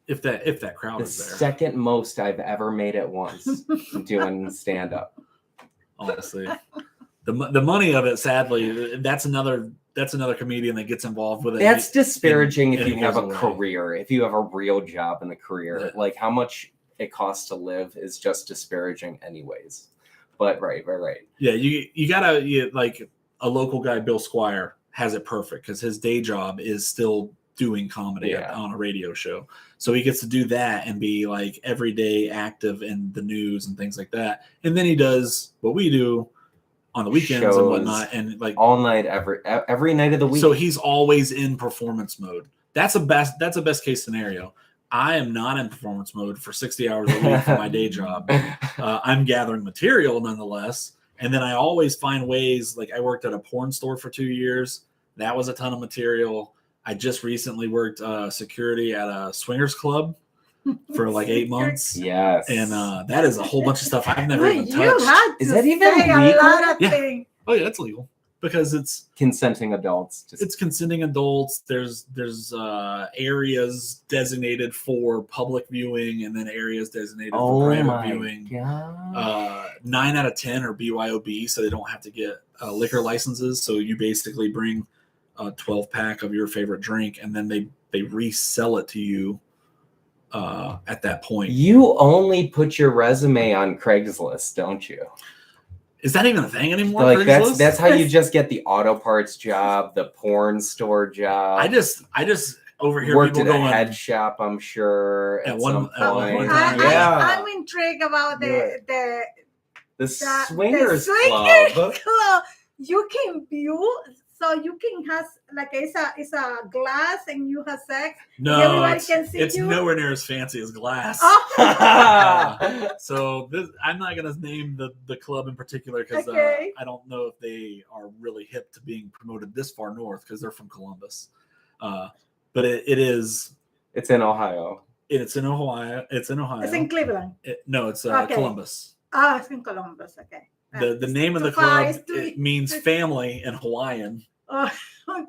If that crowd is there. The second most I've ever made at once doing stand up. Honestly, the money of it, sadly, that's another comedian that gets involved with it. That's disparaging if you have a career, if you have a real job in a career. Yeah. Like, how much it costs to live is just disparaging anyways. But right. Yeah, you gotta like a local guy, Bill Squire, has it perfect because his day job is still doing comedy on a radio show. So he gets to do that and be like everyday active in the news and things like that. And then he does what we do on the weekends and whatnot, and like all night, every night of the week. So he's always in performance mode. That's a best case scenario. I am not in performance mode for 60 hours a week for my day job. I'm gathering material nonetheless. And then I always find ways, like I worked at a porn store for 2 years. That was a ton of material. I just recently worked security at a swingers club for like 8 months. Yes. And that is a whole bunch of stuff I've never even touched. Is that even legal? Yeah. Oh yeah, it's legal because it's consenting adults. It's consenting adults. There's areas designated for public viewing and then areas designated for private viewing. God. 9 out of 10 are BYOB, so they don't have to get liquor licenses. So you basically bring a 12-pack of your favorite drink, and then they resell it to you at that point. You only put your resume on Craigslist, don't you? Is that even a thing anymore? Like that's how you just get the auto parts job, the porn store job. I just overhear worked people at going a head shop, I'm sure. At one point. I'm intrigued about the swingers club. You can view. So you can have like it's a glass and you have sex. No, everybody can see it's you. Nowhere near as fancy as glass. Oh. So I'm not gonna name the club in particular because okay. I don't know if they are really hip to being promoted this far north because they're from Columbus. But it is. It's in Ohio. It's in Ohio. It's in Cleveland. It's Columbus. Oh, it's in Columbus. Okay. The name of the club it means family in Hawaiian. Oh,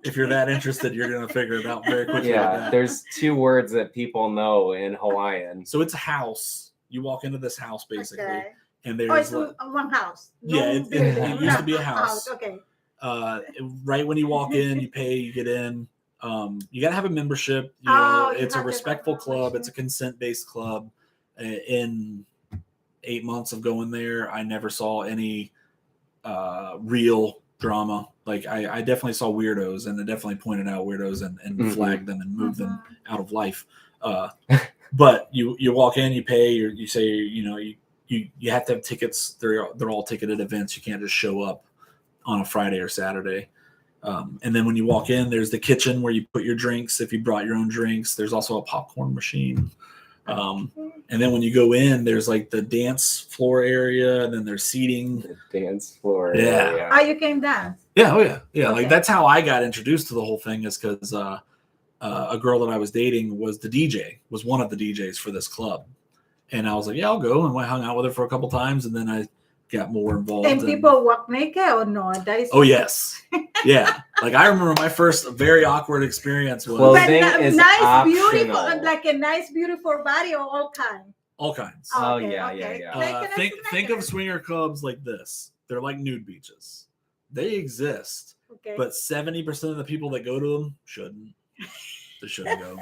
If you're that interested, you're gonna figure it out very quickly. with Yeah, that. there's 2 words that people know in Hawaiian. So it's a house. You walk into this house basically, okay. and Oh, there's it's one house. Yeah, No it building, used to be a house. Okay. Right when you walk in, you pay, you get in. You gotta have a membership. You Oh, know, you it's a have to have respectful club. membership. It's a consent-based club. In 8 months of going there, I never saw any real drama. Like I definitely saw weirdos, and I definitely pointed out weirdos and flagged them and moved them out of life. But you walk in, you pay, you say, you know, you have to have tickets. They're all ticketed events. You can't just show up on a Friday or Saturday. And then when you walk in, there's the kitchen where you put your drinks. If you brought your own drinks, there's also a popcorn machine. And then when you go in, there's like the dance floor area, and then there's seating. The dance floor. Yeah. area. Oh, you can dance. Yeah, oh yeah, yeah. Okay. Like that's how I got introduced to the whole thing, is because a girl that I was dating was one of the DJs for this club, and I was like, yeah, I'll go, and I hung out with her for a couple times, and then I got more involved. And people walk naked or no? That is. Oh yes, yeah. Like I remember my first very awkward experience was Well, But Clothing is nice, beautiful, optional. like a nice, beautiful body or all kinds. all kinds. Oh, Okay, yeah, okay. yeah. Can I Think imagine? of swinger clubs like this. They're like nude beaches. They exist, Okay. but 70% of the people that go to them shouldn't. They shouldn't go.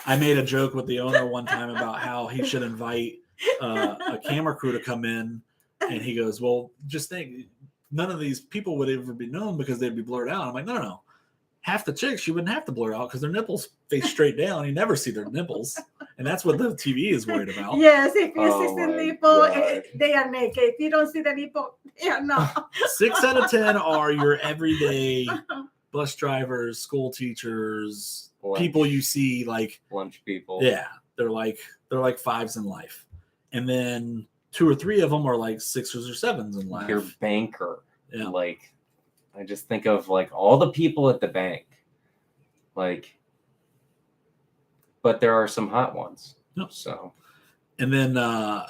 I made a joke with the owner one time about how he should invite a camera crew to come in, and he goes, "Well, just think, none of these people would ever be known because they'd be blurred out." I'm like, no. Half the chicks you wouldn't have to blur out because their nipples face straight down. You never see their nipples, and that's what the TV is worried about. Yes, if you Oh see the my nipple, God. they are naked. If you don't see the nipple, they are not. 6 out of 10 are your everyday bus drivers, school teachers, Lunch. people you see like, Lunch people. yeah, they're like fives in life, and then 2 or 3 of them are like 6s or 7s in life. Your banker. Yeah. Like, I just think of like all the people at the bank. Like, but there are some hot ones. Yep. So And then I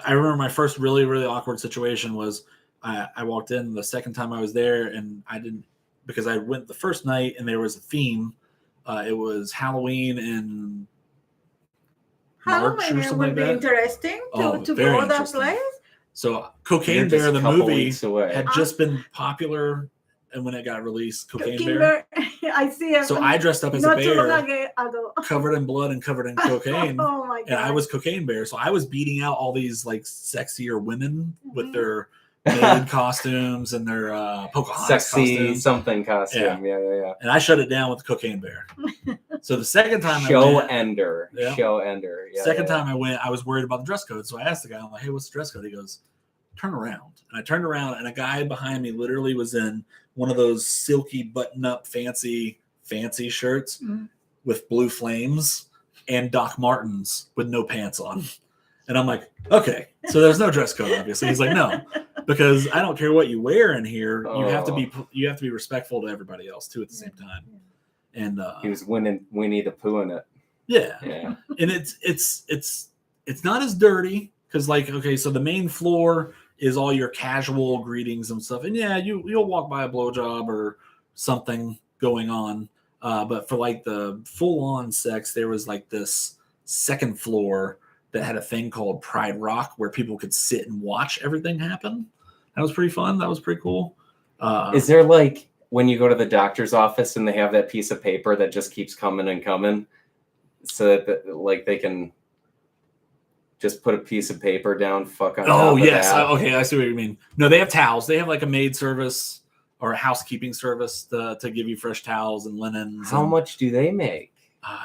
remember my first really, really awkward situation was I walked in the second time I was there, and I didn't, because I went the first night and there was a theme. It was Halloween and March or Halloween something would like be that. interesting Oh, to very go that interesting. place. So you're Cocaine just Bear, a the couple movie, weeks away. had just been popular, and when it got released, Cocaine Bear. I see it. So I dressed up as a not too long bear, ago. covered in blood and covered in cocaine. Oh my god! And I was Cocaine Bear, so I was beating out all these like sexier women with Mhm. their maid costumes and their Pocahontas Sexy costumes. something costume. Yeah. And I shut it down with Cocaine Bear. So the second time I Show went, ender. Yeah. Show ender. Yeah, second yeah. time I went, I was worried about the dress code. So I asked the guy, I'm like, hey, what's the dress code? He goes, turn around. And I turned around, and a guy behind me literally was in one of those silky button-up fancy shirts Mhm. with blue flames and Doc Martens with no pants on. And I'm like, okay, so there's no dress code, obviously. He's like, no, because I don't care what you wear in here. You have to be respectful to everybody else too at the same time. And He was Winnie the Pooh in it. yeah, Yeah. and it's not as dirty because, like, okay, so the main floor is all your casual greetings and stuff, and yeah, you'll walk by a blowjob or something going on, but for like the full on sex, there was like this second floor that had a thing called Pride Rock where people could sit and watch everything happen. That was pretty fun. That was pretty cool. Is there like when you go to the doctor's office and they have that piece of paper that just keeps coming and coming, so that like they can just put a piece of paper down, fuck on top Oh of yes, that? okay, I see what you mean. No, they have towels. They have like a maid service or a housekeeping service to give you fresh towels and linens. How and, much do they make?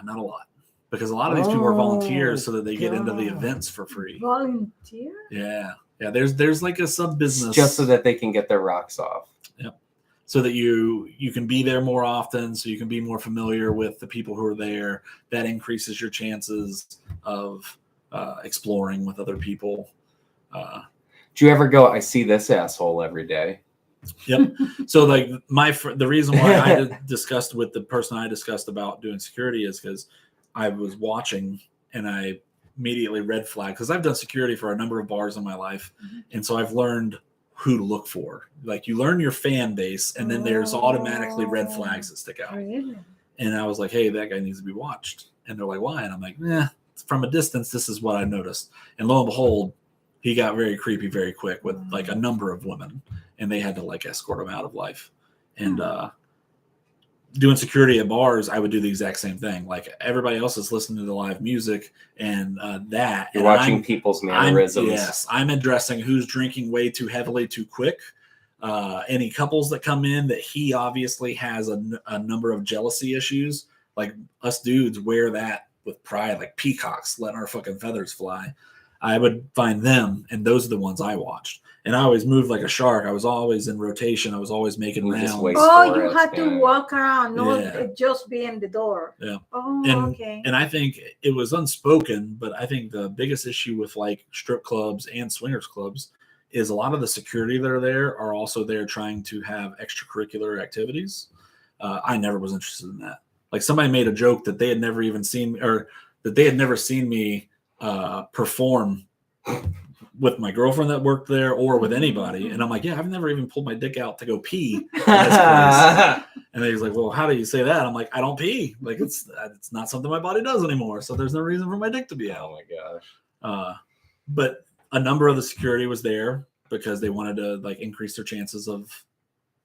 Not a lot, because a lot of these people are volunteers, Oh, so that they get into the God. events for free. Volunteer? Yeah. There's like a sub business Just so that they can get their rocks off. so that you can be there more often, so you can be more familiar with the people who are there. That increases your chances of exploring with other people. Do you ever go, I see this asshole every day? Yep. So like the reason why I discussed with the person I discussed about doing security is because I was watching and I immediately red flag, because I've done security for a number of bars in my life, and so I've learned who to look for. Like you learn your fan base, and then there's automatically red flags that stick out. Really? And I was like, hey, that guy needs to be watched. And they're like, why? And I'm like, from a distance, this is what I noticed. And lo and behold, he got very creepy very quick with like a number of women, and they had to like escort him out of life. And doing security at bars, I would do the exact same thing. Like everybody else is listening to the live music and that. You're watching people's mannerisms. I'm addressing who's drinking way too heavily, too quick. Any couples that come in that he obviously has a number of jealousy issues. Like us dudes wear that with pride, like peacocks, letting our fucking feathers fly. I would find them, and those are the ones I watched. And I always moved like a shark. I was always in rotation. I was always making rounds. Oh, you had to walk around, not just be in the door. Yeah. Oh, okay. And I think it was unspoken, but I think the biggest issue with like strip clubs and swingers clubs is a lot of the security that are there are also there trying to have extracurricular activities. I never was interested in that. Like somebody made a joke that they had never even seen, or that they had never seen me perform with my girlfriend that worked there or with anybody. And I'm like, yeah, I've never even pulled my dick out to go pee in this place. And he's like, well, how do you say that? I'm like, I don't pee. Like it's not something my body does anymore. So there's no reason for my dick to be out. Oh my gosh. But a number of the security was there because they wanted to like increase their chances of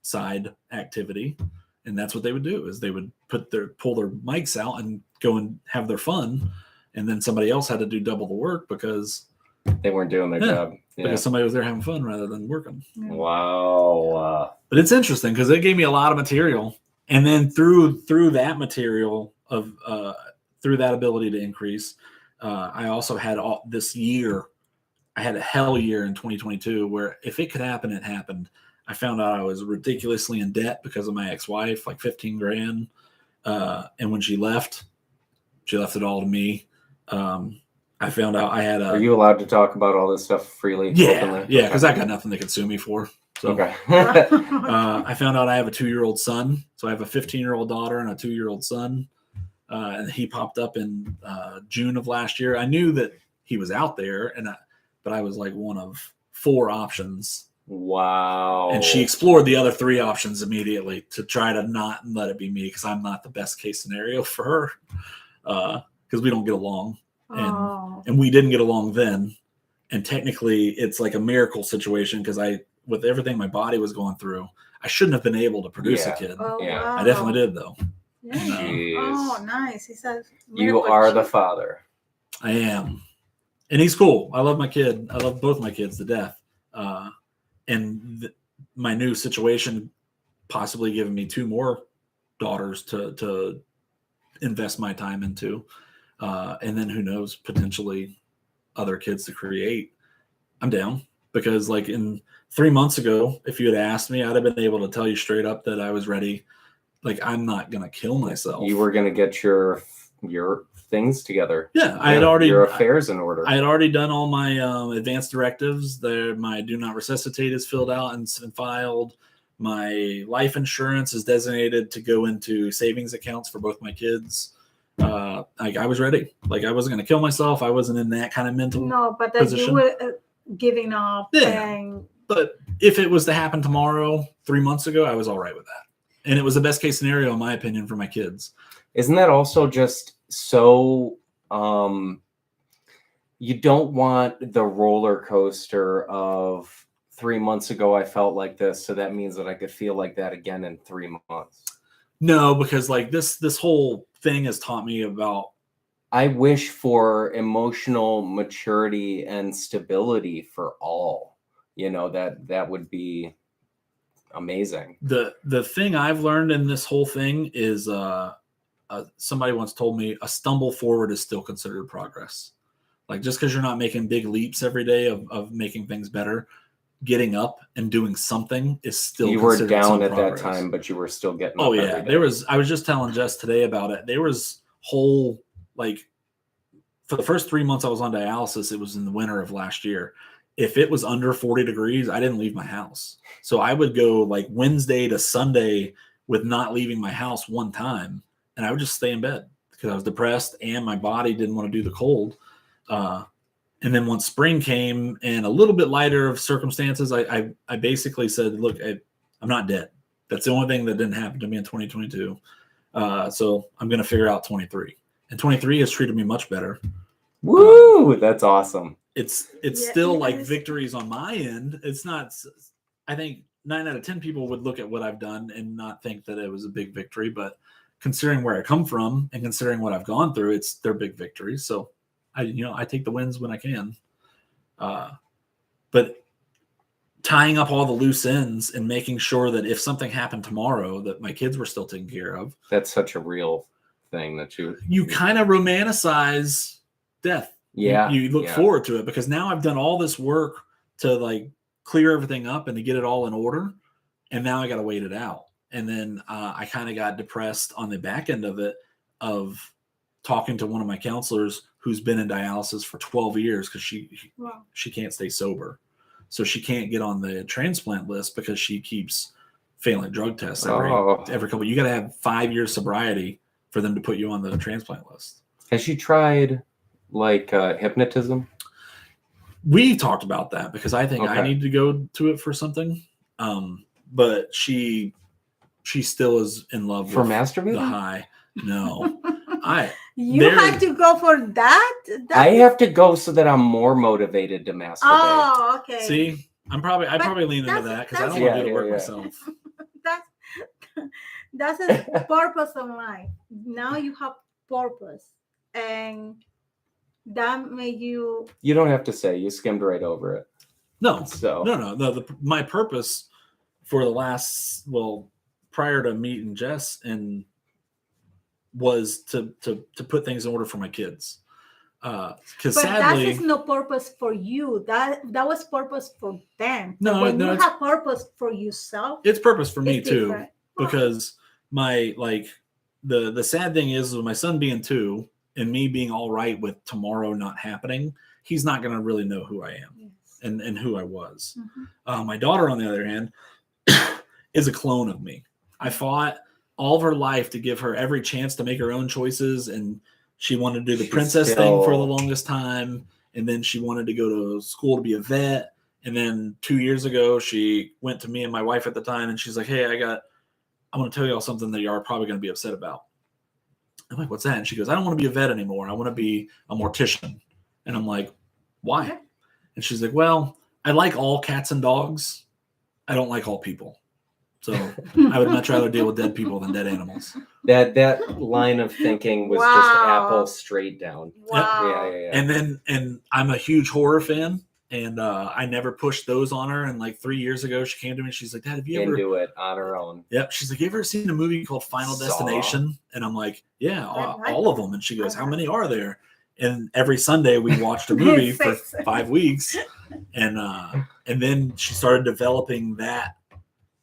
side activity. And that's what they would do is they would pull their mics out and go and have their fun. And then somebody else had to do double the work because they weren't doing their job. Yeah. Because somebody was there having fun rather than working. Wow. But it's interesting because it gave me a lot of material. And then through that material of through that ability to increase, I also had this year, I had a hell year in 2022 where if it could happen, it happened. I found out I was ridiculously in debt because of my ex-wife, like 15 grand. And when she left it all to me. I found out I had a... Are you allowed to talk about all this stuff freely? Yeah, openly? yeah, because I got nothing they could sue me for. So, okay. I found out I have a 2-year-old son. So I have a 15-year-old daughter and a 2-year-old son. And he popped up in June of last year. I knew that he was out there, but I was like one of 4 options. Wow. And she explored the other 3 options immediately to try to not let it be me because I'm not the best case scenario for her because we don't get along. And we didn't get along then. And technically, it's like a miracle situation because with everything my body was going through, I shouldn't have been able to produce a kid. Wow. I definitely did, though. Yeah. Nice. He says, you are the father. I am. And he's cool. I love my kid. I love both my kids to death. And my new situation possibly giving me 2 more daughters to invest my time into. And then who knows, potentially other kids to create. I'm down because like in 3 months ago, if you had asked me, I'd have been able to tell you straight up that I was ready. Like I'm not going to kill myself. You were going to get your things together. Yeah. I had already your affairs in order. I had already done all my advanced directives there. My do not resuscitate is filled out and filed. My life insurance is designated to go into savings accounts for both my kids. Like I was ready. Like I wasn't going to kill myself. I wasn't in that kind of mental position. You were giving up. Yeah. But if it was to happen tomorrow, 3 months ago, I was all right with that. And it was the best case scenario, in my opinion, for my kids. Isn't that also just so you don't want the roller coaster of 3 months ago I felt like this, so that means that I could feel like that again in 3 months. No, because like this whole thing has taught me about. I wish for emotional maturity and stability for all. You know, that would be amazing. The thing I've learned in this whole thing is somebody once told me a stumble forward is still considered progress. Like just because you're not making big leaps every day of making things better, getting up and doing something is still. You were down at that time, but you were still getting. Oh yeah, I was just telling Jess today about it. There was whole like for the first 3 months I was on dialysis. It was in the winter of last year. If it was under 40 degrees, I didn't leave my house. So I would go like Wednesday to Sunday with not leaving my house one time, and I would just stay in bed because I was depressed and my body didn't want to do the cold. And then once spring came and a little bit lighter of circumstances, I basically said, look, I'm not dead. That's the only thing that didn't happen to me in 2022. So I'm going to figure out 23. And 23 has treated me much better. Woo! That's awesome. It's still like victories on my end. It's not, I think 9 out of 10 people would look at what I've done and not think that it was a big victory, but considering where I come from and considering what I've gone through, they're big victories. So I take the wins when I can. But tying up all the loose ends and making sure that if something happened tomorrow, that my kids were still taken care of. That's such a real thing that you kind of romanticize death. Yeah. You look forward to it because now I've done all this work to like clear everything up and to get it all in order. And now I got to wait it out. And then I kind of got depressed on the back end of it, of talking to one of my counselors who's been in dialysis for 12 years because she can't stay sober. So she can't get on the transplant list because she keeps failing drug tests every couple. You got to have 5 years sobriety for them to put you on the transplant list. Has she tried like hypnotism? We talked about that because I think I need to go to it for something. But she still is in love for with masturbating? The high. No. You have to go for that? I have to go so that I'm more motivated to masturbate. Oh, okay. See, I probably lean into that because I don't want to do the work myself. That's a purpose of life. Now you have purpose, and that made you. You don't have to say. You skimmed right over it. No. So no. My purpose for the prior to meeting Jess and was to put things in order for my kids. Because sadly, that is no purpose for you. That was purpose for them. No, when you have purpose for yourself, it's purpose for me too. Different. Because the sad thing is with my son being 2 and me being all right with tomorrow not happening, he's not going to really know who I am and who I was. Mm-hmm. My daughter, on the other hand, is a clone of me. I fought all of her life to give her every chance to make her own choices, and she wanted to do the princess thing for the longest time, and then she wanted to go to school to be a vet, and then 2 years ago she went to me and my wife at the time, and she's like, hey, I want to tell y'all something that y'all are probably going to be upset about. I'm like, what's that? And she goes, I don't want to be a vet anymore. I want to be a mortician. And I'm like, why? And she's like, well, I like all cats and dogs. I don't like all people. So I would much rather deal with dead people than dead animals. That line of thinking was just apple straight down. Wow. Yeah. And I'm a huge horror fan. And I never pushed those on her. And like 3 years ago, she came to me and she's like, Dad, have you ever do it on her own? Yep. She's like, you ever seen a movie called Final Destination? And I'm like, yeah, all of them. And she goes, how many are there? And every Sunday we watched a movie for 5 weeks. And then she started developing that.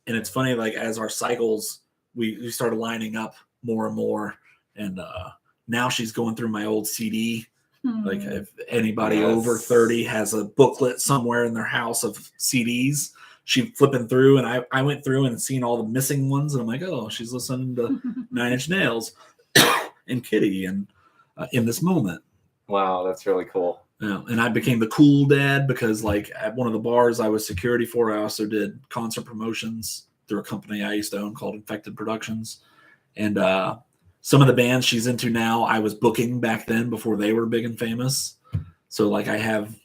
And it's funny, like as our cycles, we started lining up more and more. And now she's going through my old CD. Like if anybody over 30 has a booklet somewhere in their house of CDs, she's flipping through, and I went through and seen all the missing ones, and I'm like, oh, she's listening to 9 Inch Nails and Kitty and In This Moment. Wow, that's really cool. Yeah, and I became the cool dad because like at one of the bars I was security for, I also did concert promotions through a company I used to own called Infected Productions. And some of the bands she's into now, I was booking back then before they were big and famous. So like I have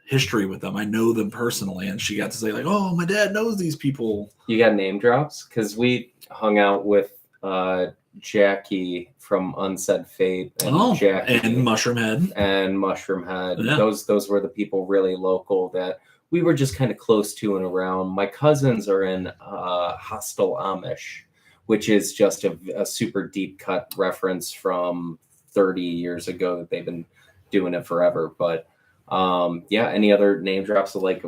history with them. I know them personally. And she got to say like, oh, my dad knows these people. You got name drops? Because we hung out with Jackie from Unsaid Fate and Jackie and Mushroom Head. Yeah. Those were the people really local that we were just kind of close to and around. My cousins are in Hostile Amish, which is just a super deep cut reference from 30 years ago that they've been doing it forever. But any other name drops of like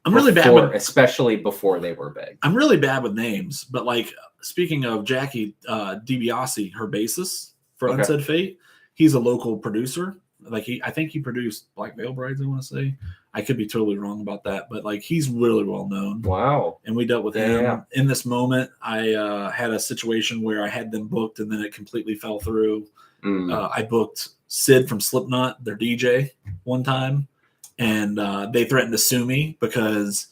I'm really bad with, especially before they were big. I'm really bad with names, but like speaking of Jackie DiBiase, her bassist for Unsaid Fate, he's a local producer. Like I think he produced Black Veil Brides, I want to say. I could be totally wrong about that, but like he's really well known. Wow. And we dealt with him. In This Moment, I had a situation where I had them booked and then it completely fell through. I booked Sid from Slipknot, their DJ, one time. and they threatened to sue me because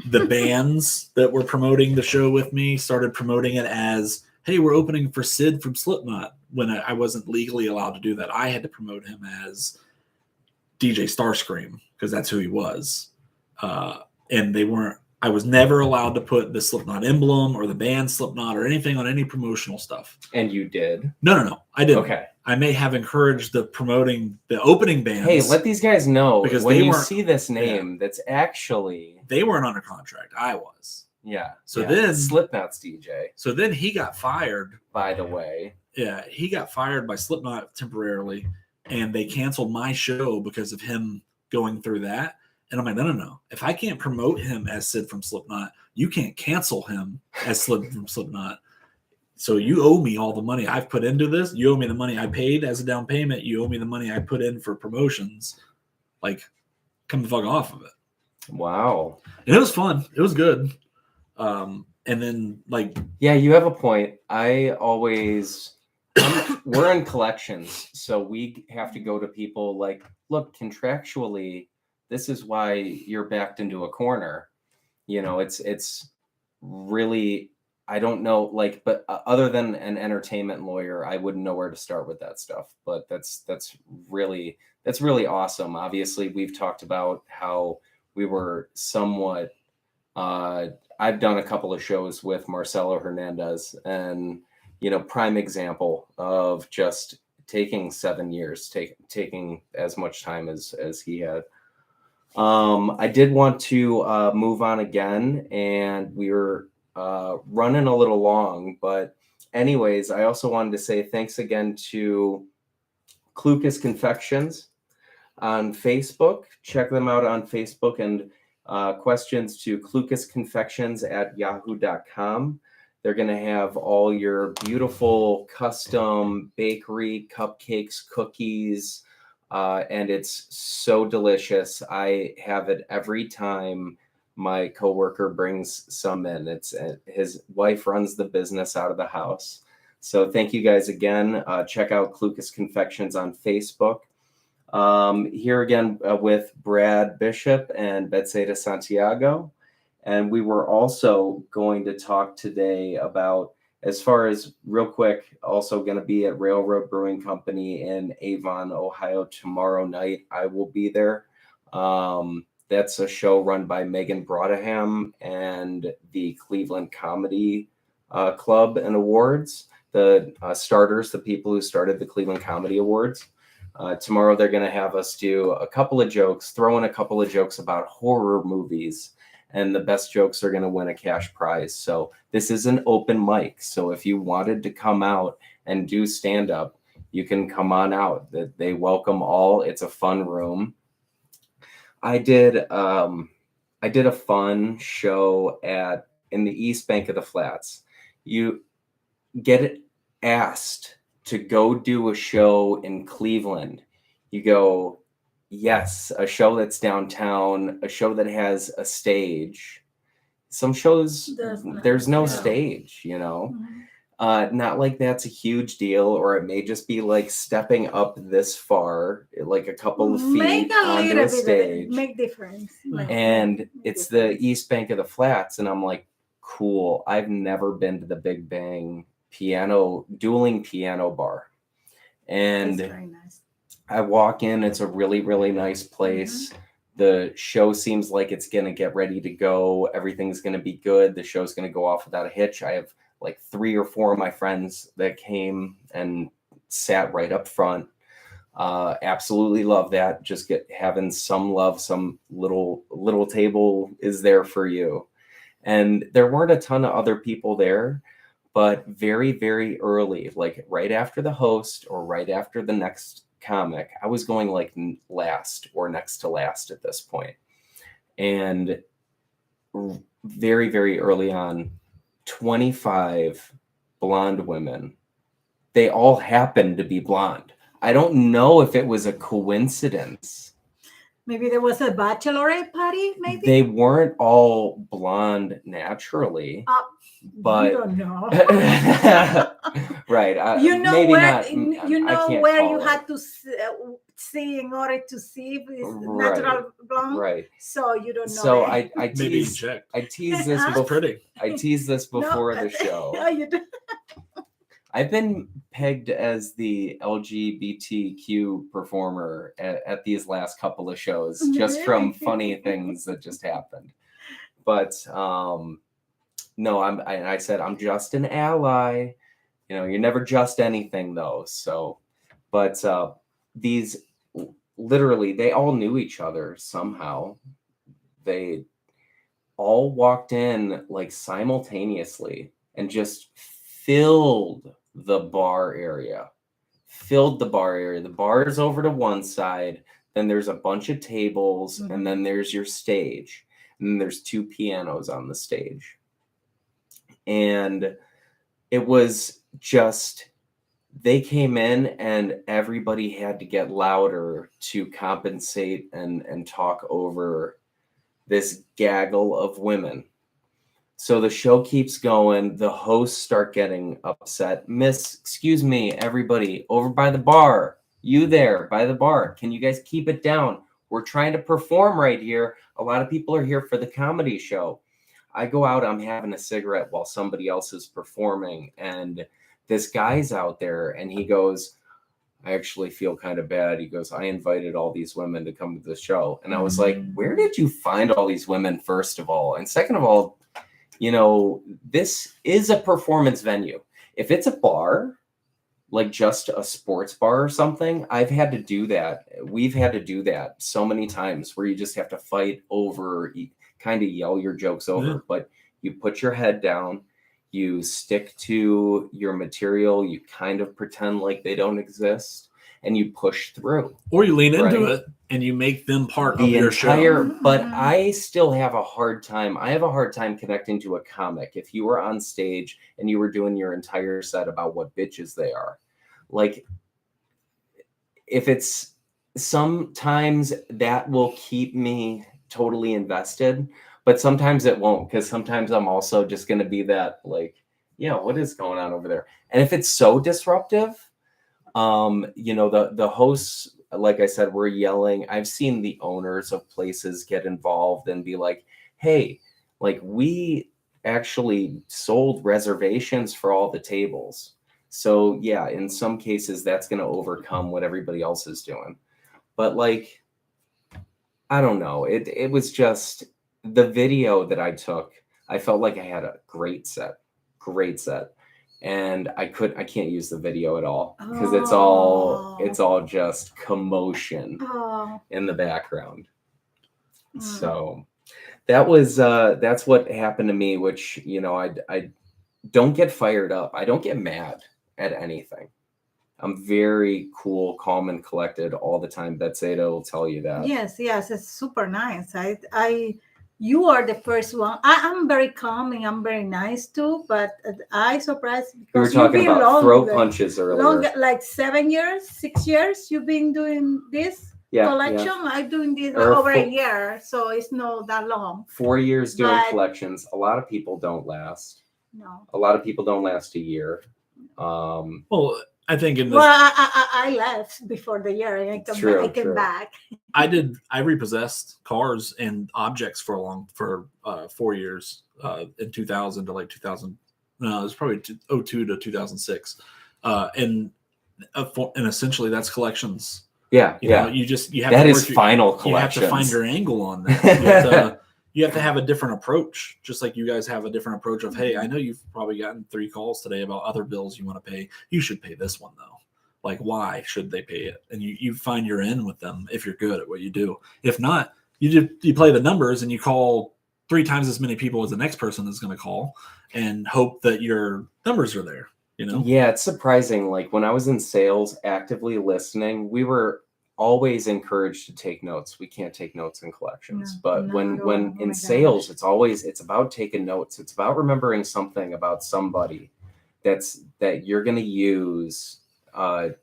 the bands that were promoting the show with me started promoting it as, hey, we're opening for Sid from Slipknot, when I wasn't legally allowed to do that. I had to promote him as DJ Starscream because that's who he was. And I was never allowed to put the Slipknot emblem or the band Slipknot or anything on any promotional stuff. And you did? No, I didn't. Okay. I may have encouraged the opening bands. Hey, let these guys know, because when they you weren't- see this name, that's actually... They weren't under contract. I was. Yeah. So yeah. then Slipknot's DJ, So then he got fired. by the way. Yeah, he got fired by Slipknot temporarily, and they canceled my show because of him going through that. And I'm like, no. If I can't promote him as Sid from Slipknot, you can't cancel him as Sid from Slipknot. So you owe me all the money I've put into this. You owe me the money I paid as a down payment. You owe me the money I put in for promotions. Like, come the fuck off of it. Wow. And it was fun. It was good. And then, like... Yeah, you have a point. We're in collections, so we have to go to people like, look, contractually, this is why you're backed into a corner. You know, it's really... I don't know, like, but other than an entertainment lawyer, I wouldn't know where to start with that stuff. But that's really awesome. Obviously, we've talked about how we were somewhat. I've done a couple of shows with Marcelo Hernandez, and prime example of just taking 7 years, taking as much time as he had. I did want to move on again, and we were running a little long, but anyways, I also wanted to say thanks again to Clucas Confections on Facebook. Check them out on Facebook, and questions to clucasconfections@yahoo.com. They're going to have all your beautiful custom bakery cupcakes, cookies, and it's so delicious. I have it every time my coworker brings some in. It's his wife runs the business out of the house. So thank you guys again. Check out Clucas Confections on Facebook. Here again with Brad Bishop and Betzaida Santiago. And we were also going to talk today about, as far as real quick, also going to be at Railroad Brewing Company in Avon, Ohio tomorrow night. I will be there. That's a show run by Megan Broadham and the Cleveland Comedy Club and Awards, the starters, the people who started the Cleveland Comedy Awards. Tomorrow they're going to have us do a couple of jokes, throw in a couple of jokes about horror movies, and the best jokes are going to win a cash prize. So this is an open mic. So if you wanted to come out and do stand-up, you can come on out. They welcome all. It's a fun room. I did a fun show in the East Bank of the Flats. You get asked to go do a show in Cleveland. You go, yes, a show that's downtown, a show that has a stage. Some shows, there's no stage, Mm-hmm. Not like that's a huge deal, or it may just be like stepping up this far, like a couple of feet onto a stage. Make difference. And it's the East Bank of the Flats, and I'm like, cool. I've never been to the Big Bang dueling piano bar. And very nice. I walk in, it's a really, really nice place. Mm-hmm. The show seems like it's going to get ready to go. Everything's going to be good. The show's going to go off without a hitch. I have like 3 or 4 of my friends that came and sat right up front. Absolutely love that. Just having some love, some little table is there for you. And there weren't a ton of other people there, but very, very early, like right after the host or right after the next comic, I was going like last or next to last at this point. And very, very early on, 25 blonde women. They all happened to be blonde. I don't know if it was a coincidence. Maybe there was a bachelorette party, maybe? They weren't all blonde naturally. but you don't know. right. You know maybe where not. you I know can't where call you it. had to see in order to see if it's Right, natural blonde. right. So you don't know. So that. I Maybe you tease checked. I tease this Huh? It's pretty. I tease this before the show. Oh, you do. I've been pegged as the LGBTQ performer at these last couple of shows, just from funny things that just happened. But no, I said I'm just an ally. You know, you're never just anything though. So, but these literally, they all knew each other somehow. They all walked in like simultaneously and just filled the bar area. The bar is over to one side, then there's a bunch of tables, and then there's your stage, and then there's two pianos on the stage. And it was just, they came in and everybody had to get louder to compensate and talk over this gaggle of women. So the show keeps going. The hosts start getting upset. Miss, excuse me, everybody over by the bar. You there by the bar. Can you guys keep it down? We're trying to perform right here. A lot of people are here for the comedy show. I go out, I'm having a cigarette while somebody else is performing. And this guy's out there and he goes, I actually feel kind of bad. He goes, I invited all these women to come to the show. And I was like, where did you find all these women, first of all? And second of all, you know, this is a performance venue. If it's a bar, like just a sports bar or something, I've had to do that. We've had to do that so many times where you just have to fight over, kind of yell your jokes over, but you put your head down, you stick to your material, you kind of pretend like they don't exist, and you push through. Or you lean into it and you make them part of your show. But I still have a hard time. I have a hard time connecting to a comic. If you were on stage and you were doing your entire set about what bitches they are, like, if it's, sometimes that will keep me totally invested, but sometimes it won't, because sometimes I'm also just going to be that, like, yeah, what is going on over there? And if it's so disruptive, you know, the hosts, like I said, were yelling. I've seen the owners of places get involved and be like, hey, like, we actually sold reservations for all the tables. So yeah, in some cases that's going to overcome what everybody else is doing. But like, I don't know. It was just the video that I took. I felt like I had a great set. And I can't use the video at all because it's all just commotion in the background. So that's what happened to me, which, you know, I don't get fired up. I don't get mad at anything. I'm very cool, calm, and collected all the time. Betzaida will tell you that. Yes, it's super nice. You are the first one. I'm very calm and I'm very nice too, but I surprised because we were talking about throat punches earlier. Like 7 years, 6 years. You've been doing this collection. Yeah. I'm doing this over a year, so it's not that long. 4 years doing collections. A lot of people don't last. No. A lot of people don't last a year. Well, I think in this, I left before the year and I came back. I repossessed cars and objects for 4 years, in 2000 to like 2000. No, it was probably 2002 to 2006. And essentially that's collections. Yeah. You know, you have that to is final collections. You have to find your angle on that. You have to have a different approach, just like you guys have a different approach of, hey, I know you've probably gotten 3 calls today about other bills you want to pay. You should pay this one though. Like, why should they pay it? And you find your in with them if you're good at what you do. If not, you play the numbers and you call 3 times as many people as the next person is going to call and hope that your numbers are there, you know? Yeah, it's surprising. Like, when I was in sales, actively listening, we were always encouraged to take notes. We can't take notes in collections, but when in sales, it's about taking notes. It's about remembering something about somebody that you're going to use, not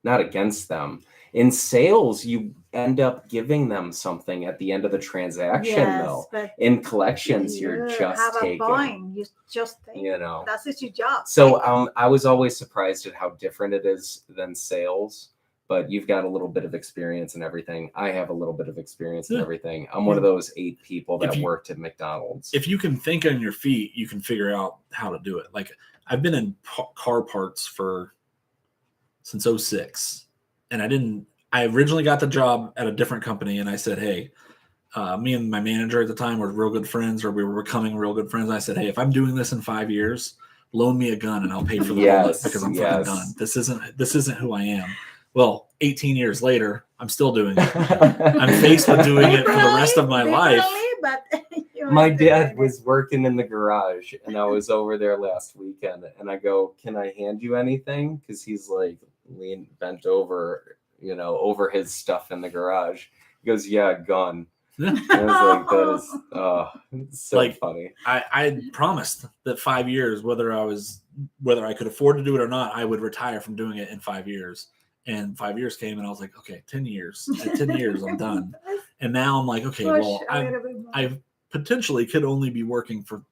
against them. In sales, you end up giving them something at the end of the transaction, Yes, though. but In collections, you're you just have a taking, point. You just take. you know. That's just your job. So I was always surprised at how different it is than sales. But you've got a little bit of experience in everything. I have a little bit of experience in Yeah. everything. I'm one of those 8 people that If you- worked at McDonald's. If you can think on your feet, you can figure out how to do it. Like I've been in car parts since 06, and I originally got the job at a different company, and I said, hey, me and my manager at the time were real good friends, or we were becoming real good friends. I said, hey, if I'm doing this in 5 years, loan me a gun and I'll pay for the bullet because I'm fucking done. This isn't who I am. Well, 18 years later, I'm still doing it. I'm faced with doing it for the rest of my life. But My dad was working in the garage, and I was over there last weekend, and I go, can I hand you anything? Because he's like bent over, over his stuff in the garage. He goes, yeah, gun. I was like, that is so funny. I promised that 5 years, whether I could afford to do it or not, I would retire from doing it in 5 years. And 5 years came, and I was like, okay, 10 years. At 10 years, I'm done. And now I'm like, okay, well, I potentially could only be working for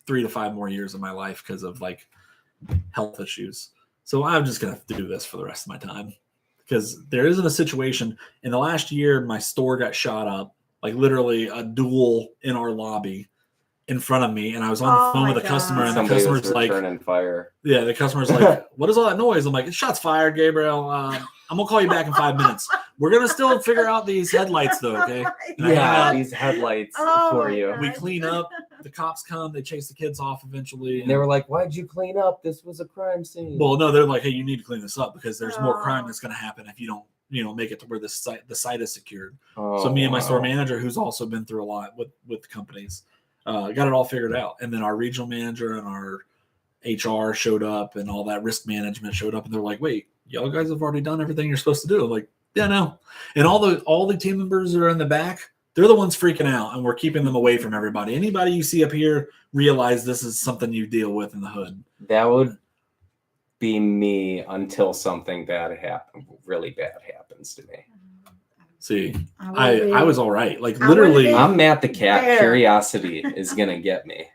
3 to 5 more years of my life because of like health issues. So I'm just gonna do this for the rest of my time, because there isn't a situation. In the last year, my store got shot up, like literally a duel in our lobby in front of me, and I was on the phone with a customer, and Somebody the was customer's like, returning fire. Yeah, the customer's like, what is all that noise? I'm like, it's shots fired, Gabriel. I'm gonna call you back in 5 minutes. We're gonna still figure out these headlights though, okay? And these headlights for you. We clean up. The cops come. They chase the kids off eventually. And they were like, why'd you clean up? This was a crime scene. Well, no, they're like, hey, you need to clean this up because there's more crime that's gonna happen if you don't, make it to where the site is secured. So me and my store manager, who's also been through a lot with companies, got it all figured out. And then our regional manager and our HR showed up, and all that risk management showed up, and they're like, wait, y'all guys have already done everything you're supposed to do. I'm like, yeah, no. And all the team members are in the back. They're the ones freaking out, and we're keeping them away from everybody. Anybody you see up here, realize this is something you deal with in the hood. That would be me until something really bad happens to me. See, I was all right. Like literally, I'm Matt the cat. There. Curiosity is gonna get me.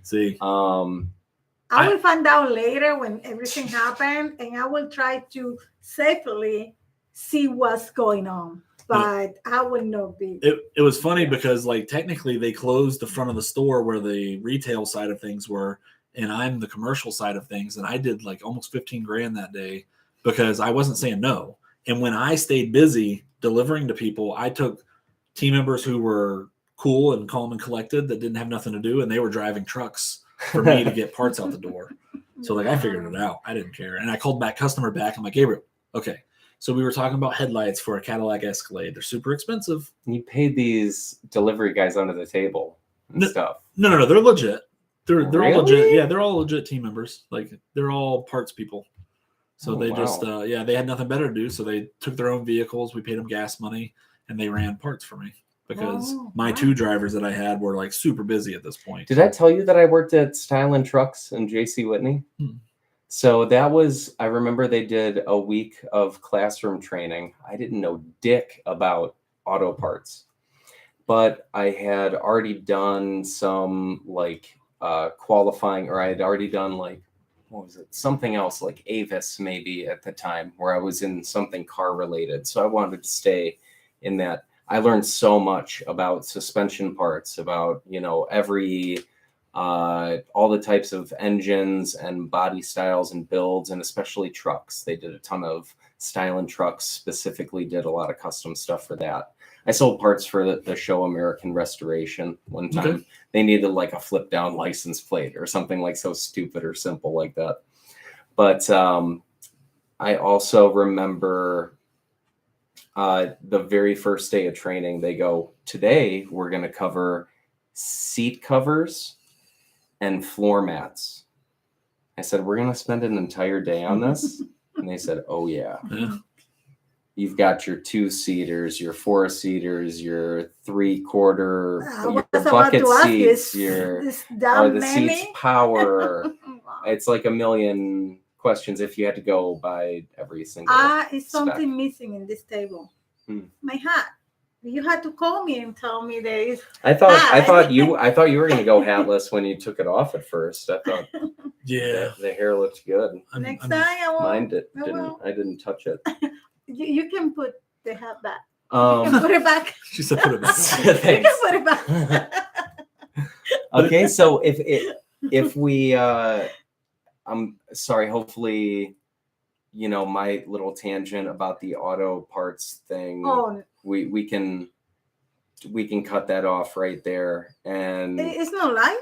See, I will find out later when everything happened, and I will try to safely see what's going on. But I will not be. It was funny because like technically they closed the front of the store where the retail side of things were, and I'm the commercial side of things, and I did like almost 15 grand that day because I wasn't saying no. And when I stayed busy delivering to people, I took team members who were cool and calm and collected that didn't have nothing to do, and they were driving trucks for me to get parts out the door. So like I figured it out. I didn't care. And I called customer back. I'm like, Gabriel, okay. So we were talking about headlights for a Cadillac Escalade. They're super expensive. You paid these delivery guys under the table and stuff. No. They're legit. They're really? all legit. Yeah, they're all legit team members. Like they're all parts people. So they just they had nothing better to do. So they took their own vehicles. We paid them gas money, and they ran parts for me because my 2 drivers that I had were like super busy at this point. Did I tell you that I worked at Style and Trucks in J.C. Whitney? So I remember they did a week of classroom training. I didn't know dick about auto parts, but I had already done some like qualifying, or I had already done like, what was it? Something else like Avis maybe at the time, where I was in something car related. So I wanted to stay in that. I learned so much about suspension parts, about, every all the types of engines and body styles and builds, and especially trucks. They did a ton of Style and Trucks, specifically did a lot of custom stuff for that. I sold parts for the show American Restoration one time. Okay. They needed like a flip down license plate or something like so stupid or simple like that. But I also remember the very first day of training, they go, today we're going to cover seat covers and floor mats. I said, we're going to spend an entire day on this? And they said, oh, yeah. You've got your 2-seaters, your 4-seaters, your 3/4, your bucket seats, are the seats power? It's like a million questions if you had to go by every single is something missing in this table? My hat. You had to call me and tell me there is. I thought you were gonna go hatless when you took it off at first. I thought the hair looked good. Next time I will. Mine didn't. I didn't touch it. You can put the hat back. You Um, can put it back. She said put it back. You can put it back. okay, so if we I'm sorry, hopefully, my little tangent about the auto parts thing, Oh, we can cut that off right there. And it's not live.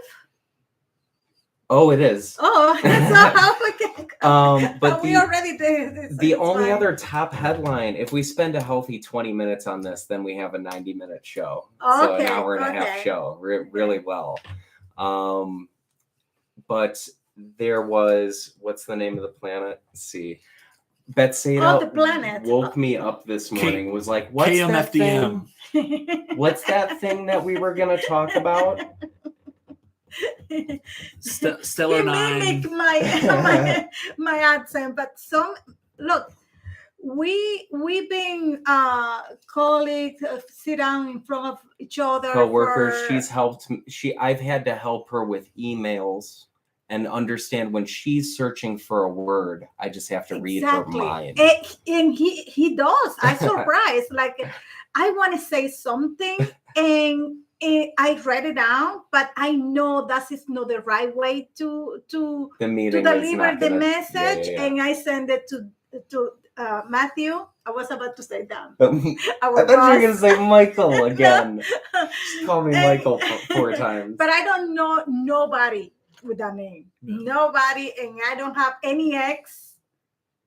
oh, it is. Oh, that's not how we can. But we already did. The it's only fine. other top headline, if we spend a healthy 20 minutes on this, then we have a 90-minute show. So an Okay, hour and a half okay. show, really well. But there was, what's the name of the planet? Let's see. Betzaida the planet. woke me up this morning, was like, what's that thing? KMFDM. What's that thing that we were going to talk about? Stellar You 9. mimic my accent, but look, we've been colleagues, sit down in front of each other. Co-workers. She's helped me. I've had to help her with emails and understand when she's searching for a word. I just have to read her mind. And he does. I'm surprised. Like, I want to say something and I write it down, but I know that is not the right way to deliver the message. Yeah. And I send it to Matthew. I was about to say that. I thought you were going to say Michael again. Just call me Michael 4 times. But I don't know nobody with that name. No. Nobody, and I don't have any ex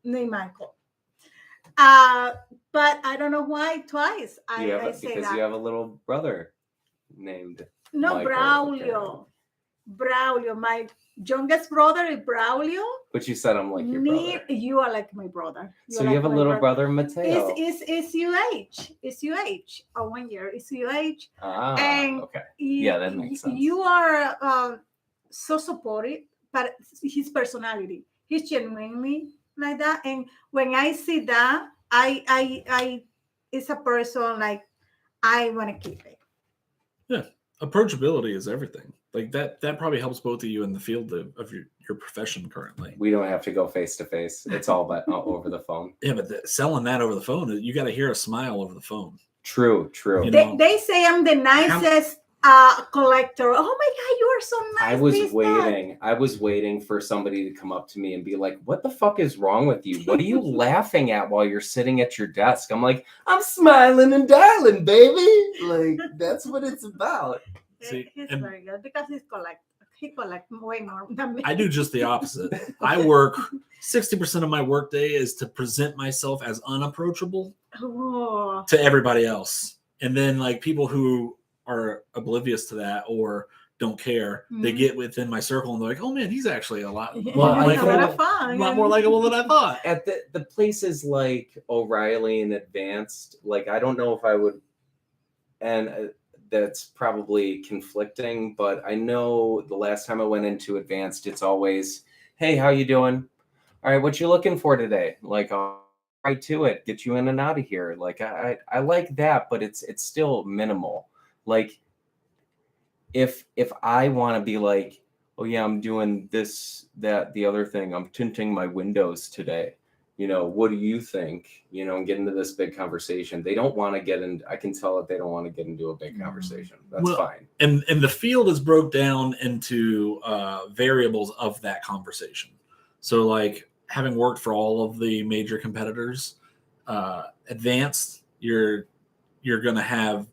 named Michael. But I don't know why twice I say because that. you have a little brother named Michael. Braulio. Braulio. My youngest brother is Braulio. But you said I'm like your brother. You are like my brother. So you have a little brother, Mateo. It's UH. It's UH. 1 year. It's UH. And okay. Yeah, that makes sense. You are so supportive, but his personality. He's genuinely like that. And when I see that, I it's a person like I want to keep it. Yeah, approachability is everything. Like that probably helps both of you in the field of your profession currently. We don't have to go face to face. It's all but over the phone. Yeah, but selling that over the phone, you got to hear a smile over the phone. True. They say I'm the nicest collector. Oh my God, you are so nice. I was waiting for somebody to come up to me and be like, what the fuck is wrong with you? What are you laughing at while you're sitting at your desk? I'm like, I'm smiling and dialing, baby. Like, that's what it's about. See, he's very good because he collects way more than me. I do just the opposite. I work 60% of my workday is to present myself as unapproachable to everybody else. And then like people who are oblivious to that or don't care, they get within my circle and they're like, oh man, he's actually a lot more likable than I thought. At the places like O'Reilly and Advanced, like I don't know if I would, and that's probably conflicting, but I know the last time I went into Advanced, it's always, hey, how you doing? All right, what you looking for today? Like, I'll right to it, get you in and out of here. Like I like that, but it's still minimal. Like if I want to be like, oh yeah, I'm doing this, that, the other thing, I'm tinting my windows today. What do you think? And get into this big conversation. They don't want to get in. I can tell that they don't want to get into a big conversation. That's fine. And the field is broke down into variables of that conversation. So like having worked for all of the major competitors, Advanced, you're going to have,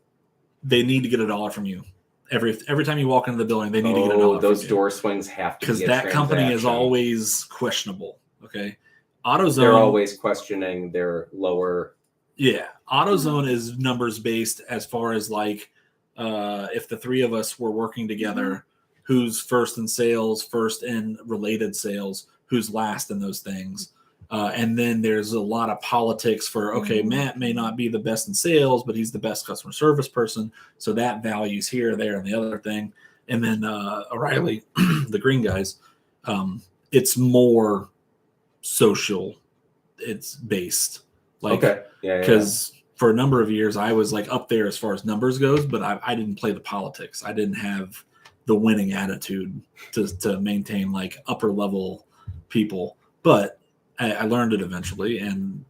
they need to get $1 from you. Every time you walk into the building, they need to get $1. Those door swings have to be, because that company is always questionable. Okay. AutoZone, they're always questioning their lower. Yeah. AutoZone is numbers based as far as like, if the three of us were working together, who's first in sales, first in related sales, who's last in those things. And then there's a lot of politics for, okay, Matt may not be the best in sales, but he's the best customer service person. So that value's here, there, and the other thing. And then O'Reilly, the green guys, it's more social. It's based. Like, okay. Yeah. Because for a number of years, I was like up there as far as numbers goes, but I didn't play the politics. I didn't have the winning attitude to maintain like upper level people. But I learned it eventually and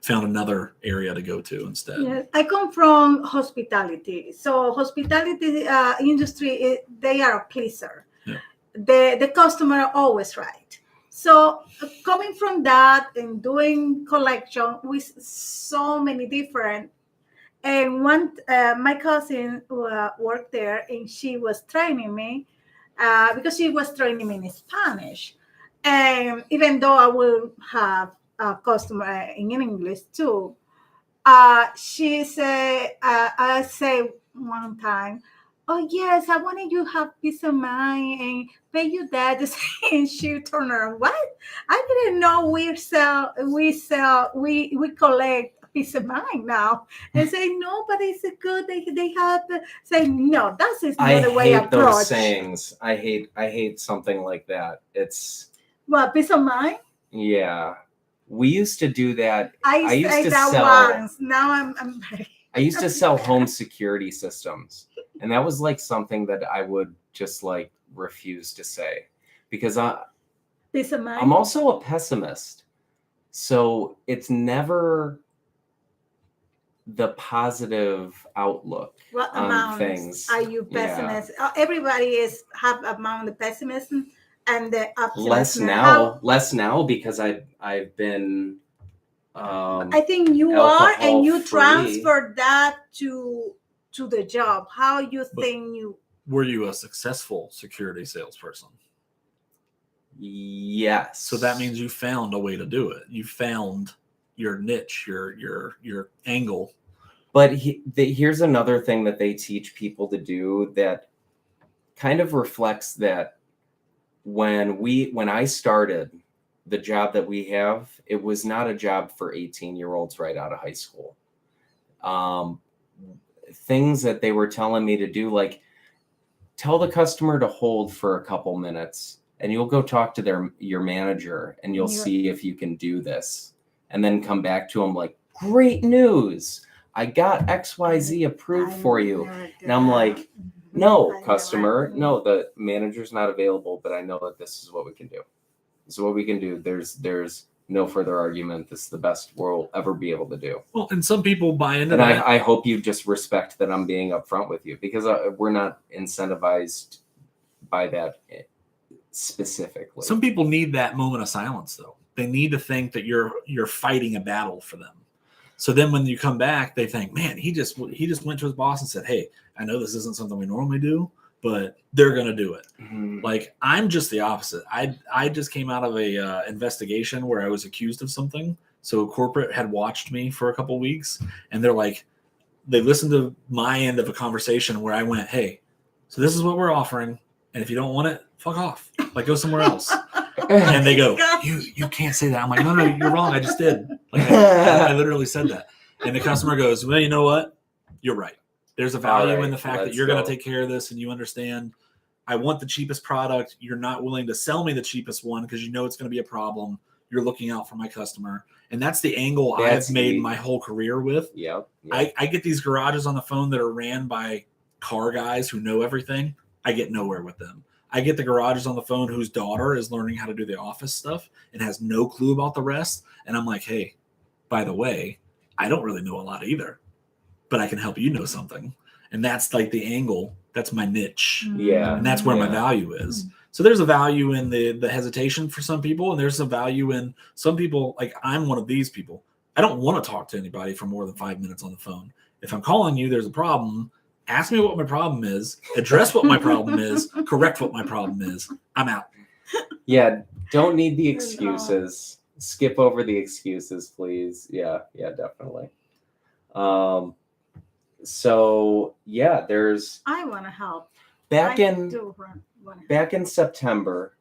found another area to go to instead. Yes, I come from hospitality. So hospitality industry, they are a pleaser. Yeah. The customer are always right. So coming from that and doing collection with so many different, and one my cousin worked there and she was training me because she was training me in Spanish. And even though I will have a customer in English too, she said, I say one time, oh yes, I wanted you to have peace of mind and pay you that. And she turned around, what? I didn't know we collect peace of mind now. And say, no, but it's good. They have to say, no, that's not the way I hate those approach. sayings. I hate something like that. It's What, peace of mind? yeah. We used to do that. I used say to that sell. once. Now I'm I used to sell home security systems, and that was like something that I would just like refuse to say because peace of mind. I'm also a pessimist, so it's never the positive outlook What on amount things. are you pessimist? Everybody have amount of pessimism and the optimism. Less now because I've been. I think you are, and you transfer that to the job. How you think you? Were you a successful security salesperson? Yes. So that means you found a way to do it. You found your niche, your angle. But here's another thing that they teach people to do that kind of reflects that when I started the job that we have, it was not a job for 18-year-olds right out of high school. Things that they were telling me to do, like tell the customer to hold for a couple minutes and you'll go talk to your manager and you'll see if you can do this. And then come back to them like, great news. I got XYZ approved for you. And I'm like, no, customer, no, the manager's not available, but I know that this is what we can do. This is what we can do. There's no further argument. This is the best we'll ever be able to do. Well, and some people buy into and that. I hope you just respect that I'm being upfront with you because we're not incentivized by that specifically. Some people need that moment of silence, though. They need to think that you're fighting a battle for them. So then when you come back, they think, man, he just went to his boss and said, hey, I know this isn't something we normally do, but they're going to do it. Mm-hmm. Like, I'm just the opposite. I just came out of a investigation where I was accused of something. So corporate had watched me for a couple of weeks, and they're like, they listened to my end of a conversation where I went, hey, so this is what we're offering. And if you don't want it, fuck off. Like, go somewhere else. And they go, you can't say that. I'm like, no, you're wrong. I just did. Like, I literally said that. And the customer goes, well, you know what? You're right. There's a value in the fact that you're going to take care of this and you understand. I want the cheapest product. You're not willing to sell me the cheapest one because you know it's going to be a problem. You're looking out for my customer. And that's the angle I've made my whole career with. Yeah. I get these garages on the phone that are ran by car guys who know everything. I get nowhere with them. I get the garages on the phone whose daughter is learning how to do the office stuff and has no clue about the rest. And I'm like, hey, by the way, I don't really know a lot either, but I can help you know something. And that's like the angle. That's my niche. Yeah. And that's where my value is. So there's a value in the hesitation for some people. And there's a value in some people. Like, I'm one of these people. I don't want to talk to anybody for more than 5 minutes on the phone. If I'm calling you, there's a problem. Ask me what my problem is, address what my problem is, correct what my problem is. I'm out. Yeah, don't need the excuses. Skip over the excuses, please. Yeah, definitely. So yeah, there's. I want to help. Back in September,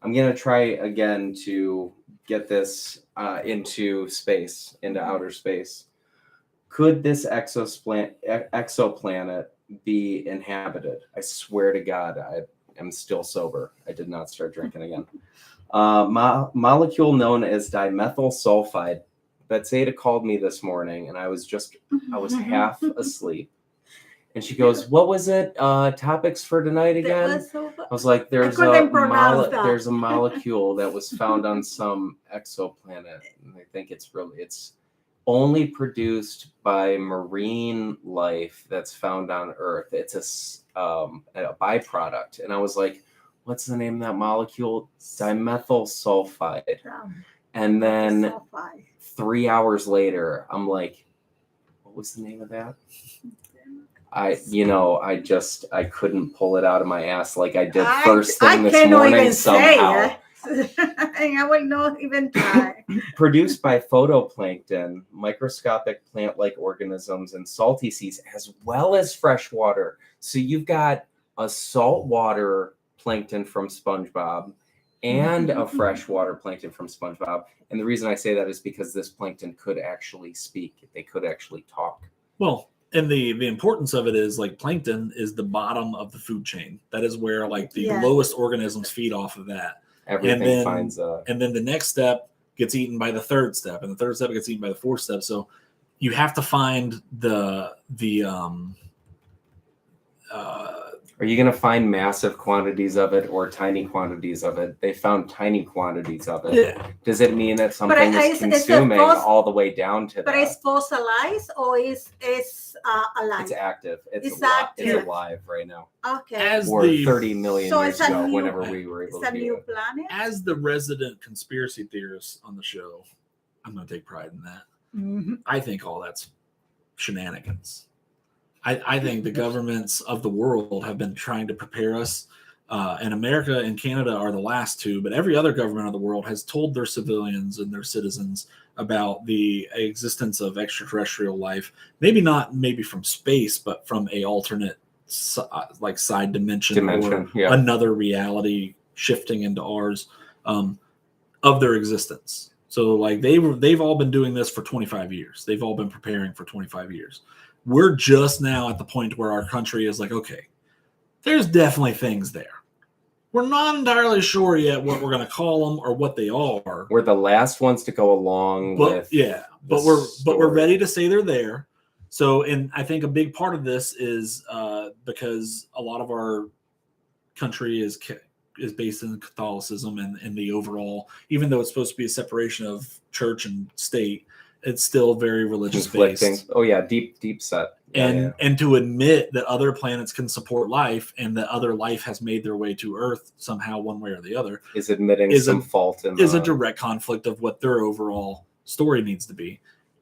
I'm gonna try again to get this into space, into outer space. Could this exoplanet be inhabited? I swear to God, I am still sober. I did not start drinking again. Molecule known as dimethyl sulfide Betzaida called me this morning, and I was half asleep. And she goes, "What was it? Topics for tonight again?" I was like, "There's a molecule that was found on some exoplanet, and I think it's only produced by marine life that's found on Earth. It's a byproduct." And I was like, "What's the name of that molecule?" Dimethyl sulfide. And then 3 hours later, I'm like, "What was the name of that?" I couldn't pull it out of my ass like I did first thing this morning somehow. And I will not even try. Produced by photoplankton, microscopic plant-like organisms in salty seas, as well as freshwater. So you've got a saltwater plankton from SpongeBob and a freshwater plankton from SpongeBob. And the reason I say that is because this plankton could actually speak. They could actually talk. Well, and the importance of it is, like, plankton is the bottom of the food chain. That is where, like, the lowest organisms feed off of that. Everything finds and then the next step gets eaten by the third step, and the third step gets eaten by the fourth step. So you have to find Are you going to find massive quantities of it or tiny quantities of it? They found tiny quantities of it. Yeah. Does it mean that something is consuming all the way down to that? But it's fossilized or is alive? It's active. It's alive right now. Okay. Or 30 million years ago, whenever we were able to It's a new planet? As the resident conspiracy theorist on the show, I'm going to take pride in that. Mm-hmm. I think all that's shenanigans. I think the governments of the world have been trying to prepare us, and America and Canada are the last two, but every other government of the world has told their civilians and their citizens about the existence of extraterrestrial life. Maybe not from space, but from a alternate side dimension or another reality shifting into ours of their existence. So like they've all been doing this for 25 years. They've all been preparing for 25 years. We're just now at the point where our country is like, okay, there's definitely things there. We're not entirely sure yet what we're going to call them or what they are. We're the last ones to go along with. Yeah, but we're ready to say they're there. So, and I think a big part of this is because a lot of our country is based in Catholicism and the overall, even though it's supposed to be a separation of church and state, it's still very religious based. Oh yeah, deep set. And to admit that other planets can support life and that other life has made their way to Earth somehow, one way or the other, is admitting some fault in is a direct conflict of what their overall story needs to be.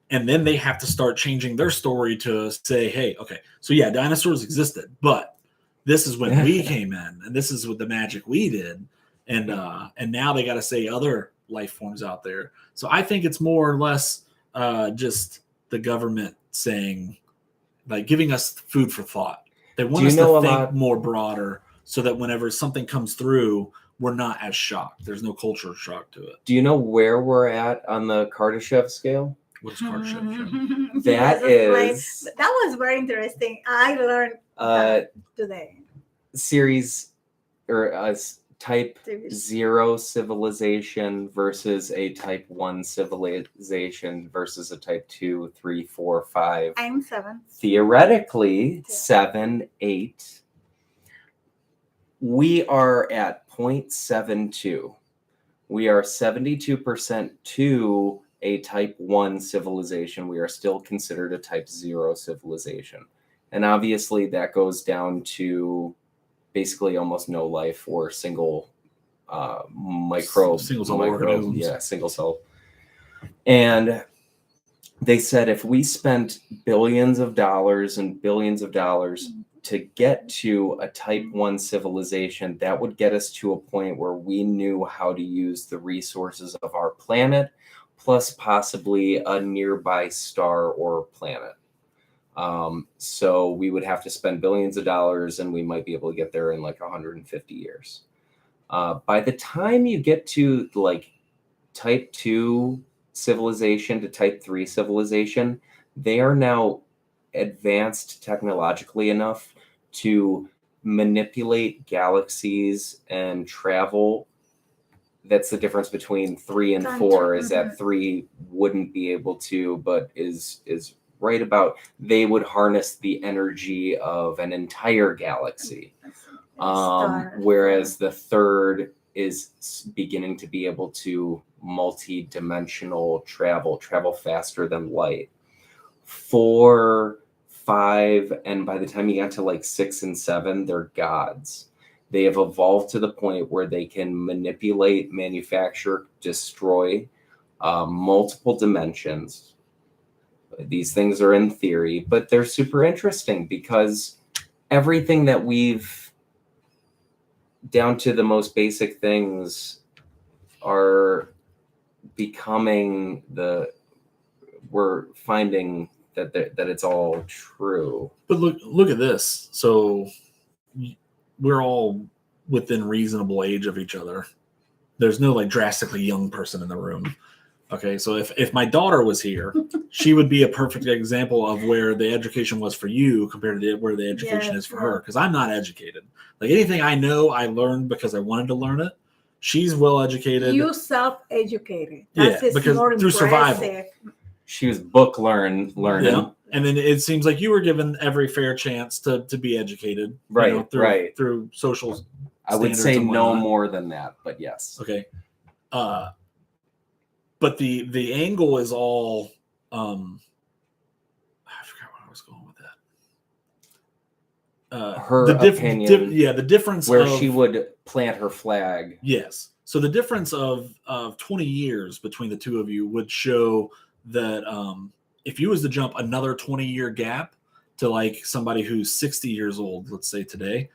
And then they have to start changing their story to say, hey, okay, so yeah, dinosaurs existed, but this is when we came in, and this is what the magic we did, and now they got to say other life forms out there. So I think it's more or less just the government saying, like, giving us food for thought. They want us to think more broader, so that whenever something comes through, we're not as shocked. There's no culture shock to it. Do you know where we're at on the Kardashev scale? What's Kardashev? That was very interesting. I learned that today. Series or type 0 civilization versus a type 1 civilization versus a type 2, 3, 4, 5. I'm 7. Theoretically, 7, 8. We are at 0.72. We are 72% to a type 1 civilization. We are still considered a type 0 civilization. And obviously that goes down to basically almost no life or single cell organisms. Yeah, single cell. And they said if we spent billions of dollars and billions of dollars to get to a type 1 civilization, that would get us to a point where we knew how to use the resources of our planet, plus possibly a nearby star or planet. So we would have to spend billions of dollars, and we might be able to get there in like 150 years. By the time you get to like type 2 civilization to type 3 civilization, they are now advanced technologically enough to manipulate galaxies and travel that's the difference between 3 and 4 is that 3 wouldn't be able to, but is right about, they would harness the energy of an entire galaxy. Whereas the third is beginning to be able to multi-dimensional travel faster than light. 4, 5, and by the time you got to like 6 and 7, they're gods. They have evolved to the point where they can manipulate, manufacture, destroy multiple dimensions. These things are in theory, but they're super interesting because everything that we've, down to the most basic things, are becoming we're finding that it's all true. But look at this. So we're all within reasonable age of each other. There's no like drastically young person in the room. Okay, so if my daughter was here, she would be a perfect example of where the education was for you compared to where the education is for her. Because I'm not educated. Like anything I know, I learned because I wanted to learn it. She's well educated. You self-educated. That's because more through impressive. Survival. She was book learning. Yeah. And then it seems like you were given every fair chance to be educated. Right, through social. I would say no more than that, but yes. Okay. But the angle is all I forgot where I was going with that. Her opinion. The difference where she would plant her flag. Yes. So the difference of 20 years between the two of you would show that if you was to jump another 20-year gap to like somebody who's 60 years old, let's say today,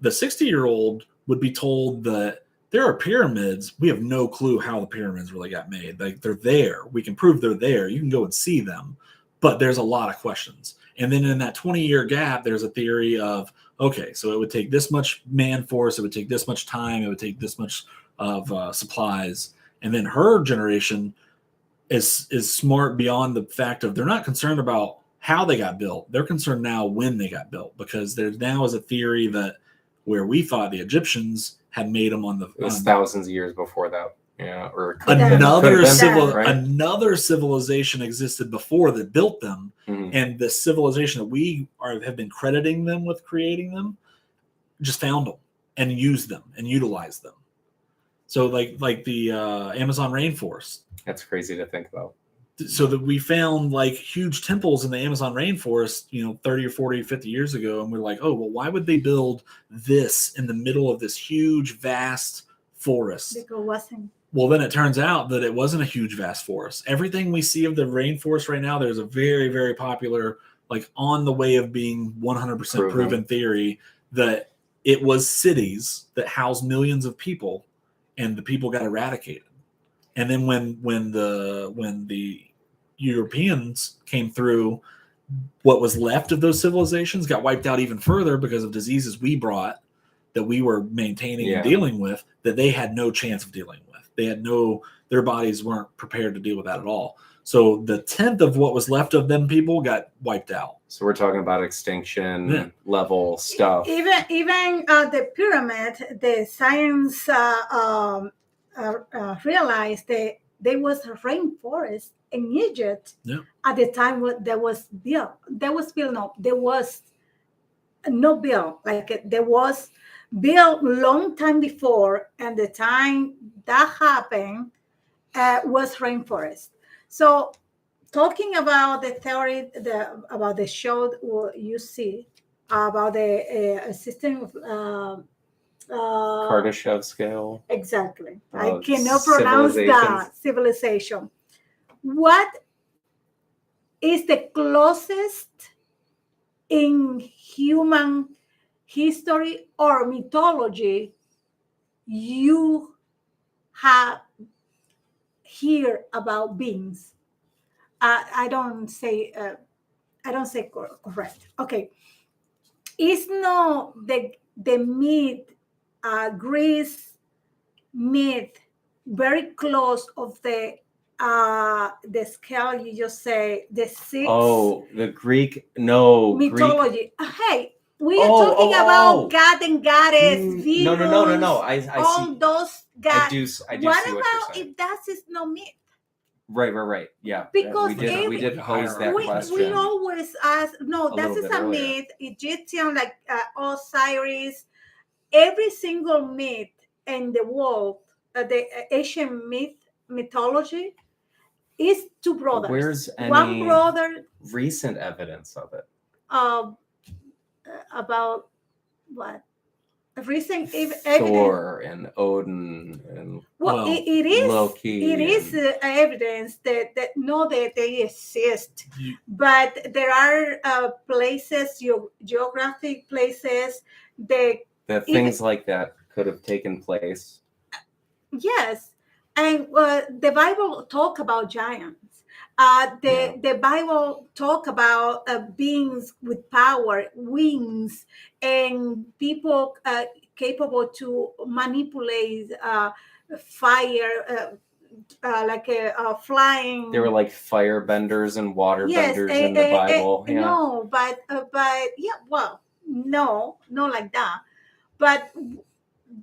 the 60-year-old would be told that there are pyramids. We have no clue how the pyramids really got made. Like they're there. We can prove they're there. You can go and see them, but there's a lot of questions. And then in that 20-year gap, there's a theory of, okay, so it would take this much man force. It would take this much time. It would take this much of supplies. And then her generation is smart beyond the fact of they're not concerned about how they got built. They're concerned now when they got built, because there now is a theory that where we thought the Egyptians had made them it was thousands of years before that. Yeah, or another civilization existed before that built them, and the civilization that we have been crediting them with creating them just found them and used them and utilized them. So like the Amazon rainforest. That's crazy to think about. So that we found like huge temples in the Amazon rainforest, 30 or 40, 50 years ago. And we're like, oh, well, why would they build this in the middle of this huge, vast forest? Because it wasn't. Well, then it turns out that it wasn't a huge, vast forest. Everything we see of the rainforest right now, there's a very, very popular, like on the way of being 100% proven theory that it was cities that housed millions of people, and the people got eradicated. And then when the Europeans came through, what was left of those civilizations got wiped out even further because of diseases we brought that we were maintaining and dealing with, that they had no chance of dealing with. Their bodies weren't prepared to deal with that at all. So the 10th of what was left of them people got wiped out. So we're talking about extinction level stuff. Even the pyramid, the science realized that there was a rainforest in Egypt at the time when there was built. There was no built. Like there was built long time before, and the time that happened was rainforest. So talking about the theory, about the show you see about the system of Kardashev scale. Exactly. I cannot pronounce that. Civilization. What is the closest in human history or mythology you have hear about beings? I don't say correct. Okay. Is no the myth, Greece myth, very close of the scale you just say, the six. Oh, the Greek mythology. Hey, We are talking about God and Goddess, No, no, no, no, no. Venus, I all see. those I gods. do. I do What see what about you're saying. if that is no myth? Right. Yeah. Because We did pose that we question always ask, no, a that little is bit a earlier. myth. Egyptian, like Osiris, every single myth in the world, the Asian mythology is two brothers. But where's One any brother recent evidence of it? About what? Recent evidence. Thor and Odin and Well, it is Loki. It is evidence that know that they exist, but there are places, geographic places that things like that could have taken place. Yes, and the Bible talk about giants. The Bible talk about beings with power, wings, and people capable to manipulate fire, like a flying. There were like firebenders and waterbenders in the Bible. No, but yeah, well, no, not like that. But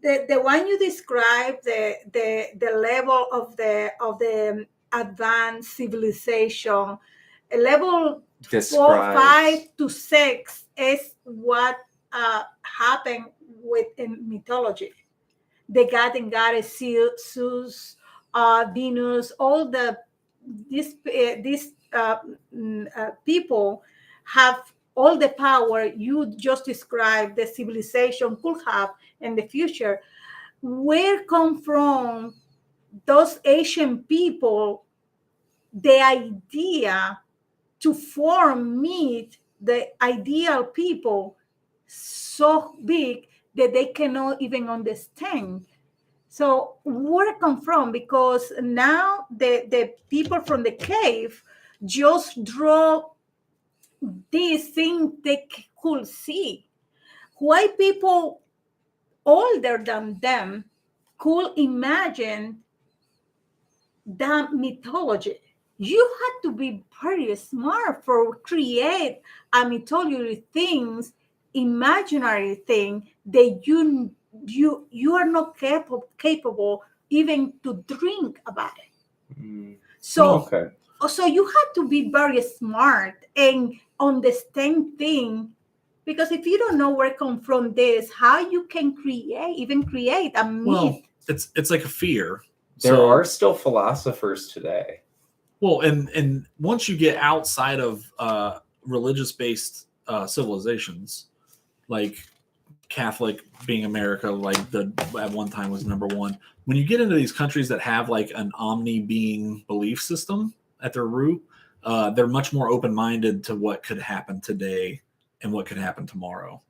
the one you describe, the level of the advanced civilization, level 4, 5 to 6 is what happened with in mythology. The god and goddess Zeus, Venus, all these people have all the power you just described the civilization could have in the future. Where come from those Asian people the idea to form meet the ideal people so big that they cannot even understand? So where it come from? Because now the people from the cave just draw these things they could see. Why people older than them could imagine that mythology? You had to be very smart for create a mythology things, imaginary thing that you are not capable even to drink about it. So so you had to be very smart and understand things, because if you don't know where it come from this, how you can create a myth? Well, it's like a fear. There are still philosophers today. Well, and once you get outside of religious-based civilizations, like Catholic being America, like at one time was number one. When you get into these countries that have like an omni-being belief system at their root, they're much more open-minded to what could happen today and what could happen tomorrow.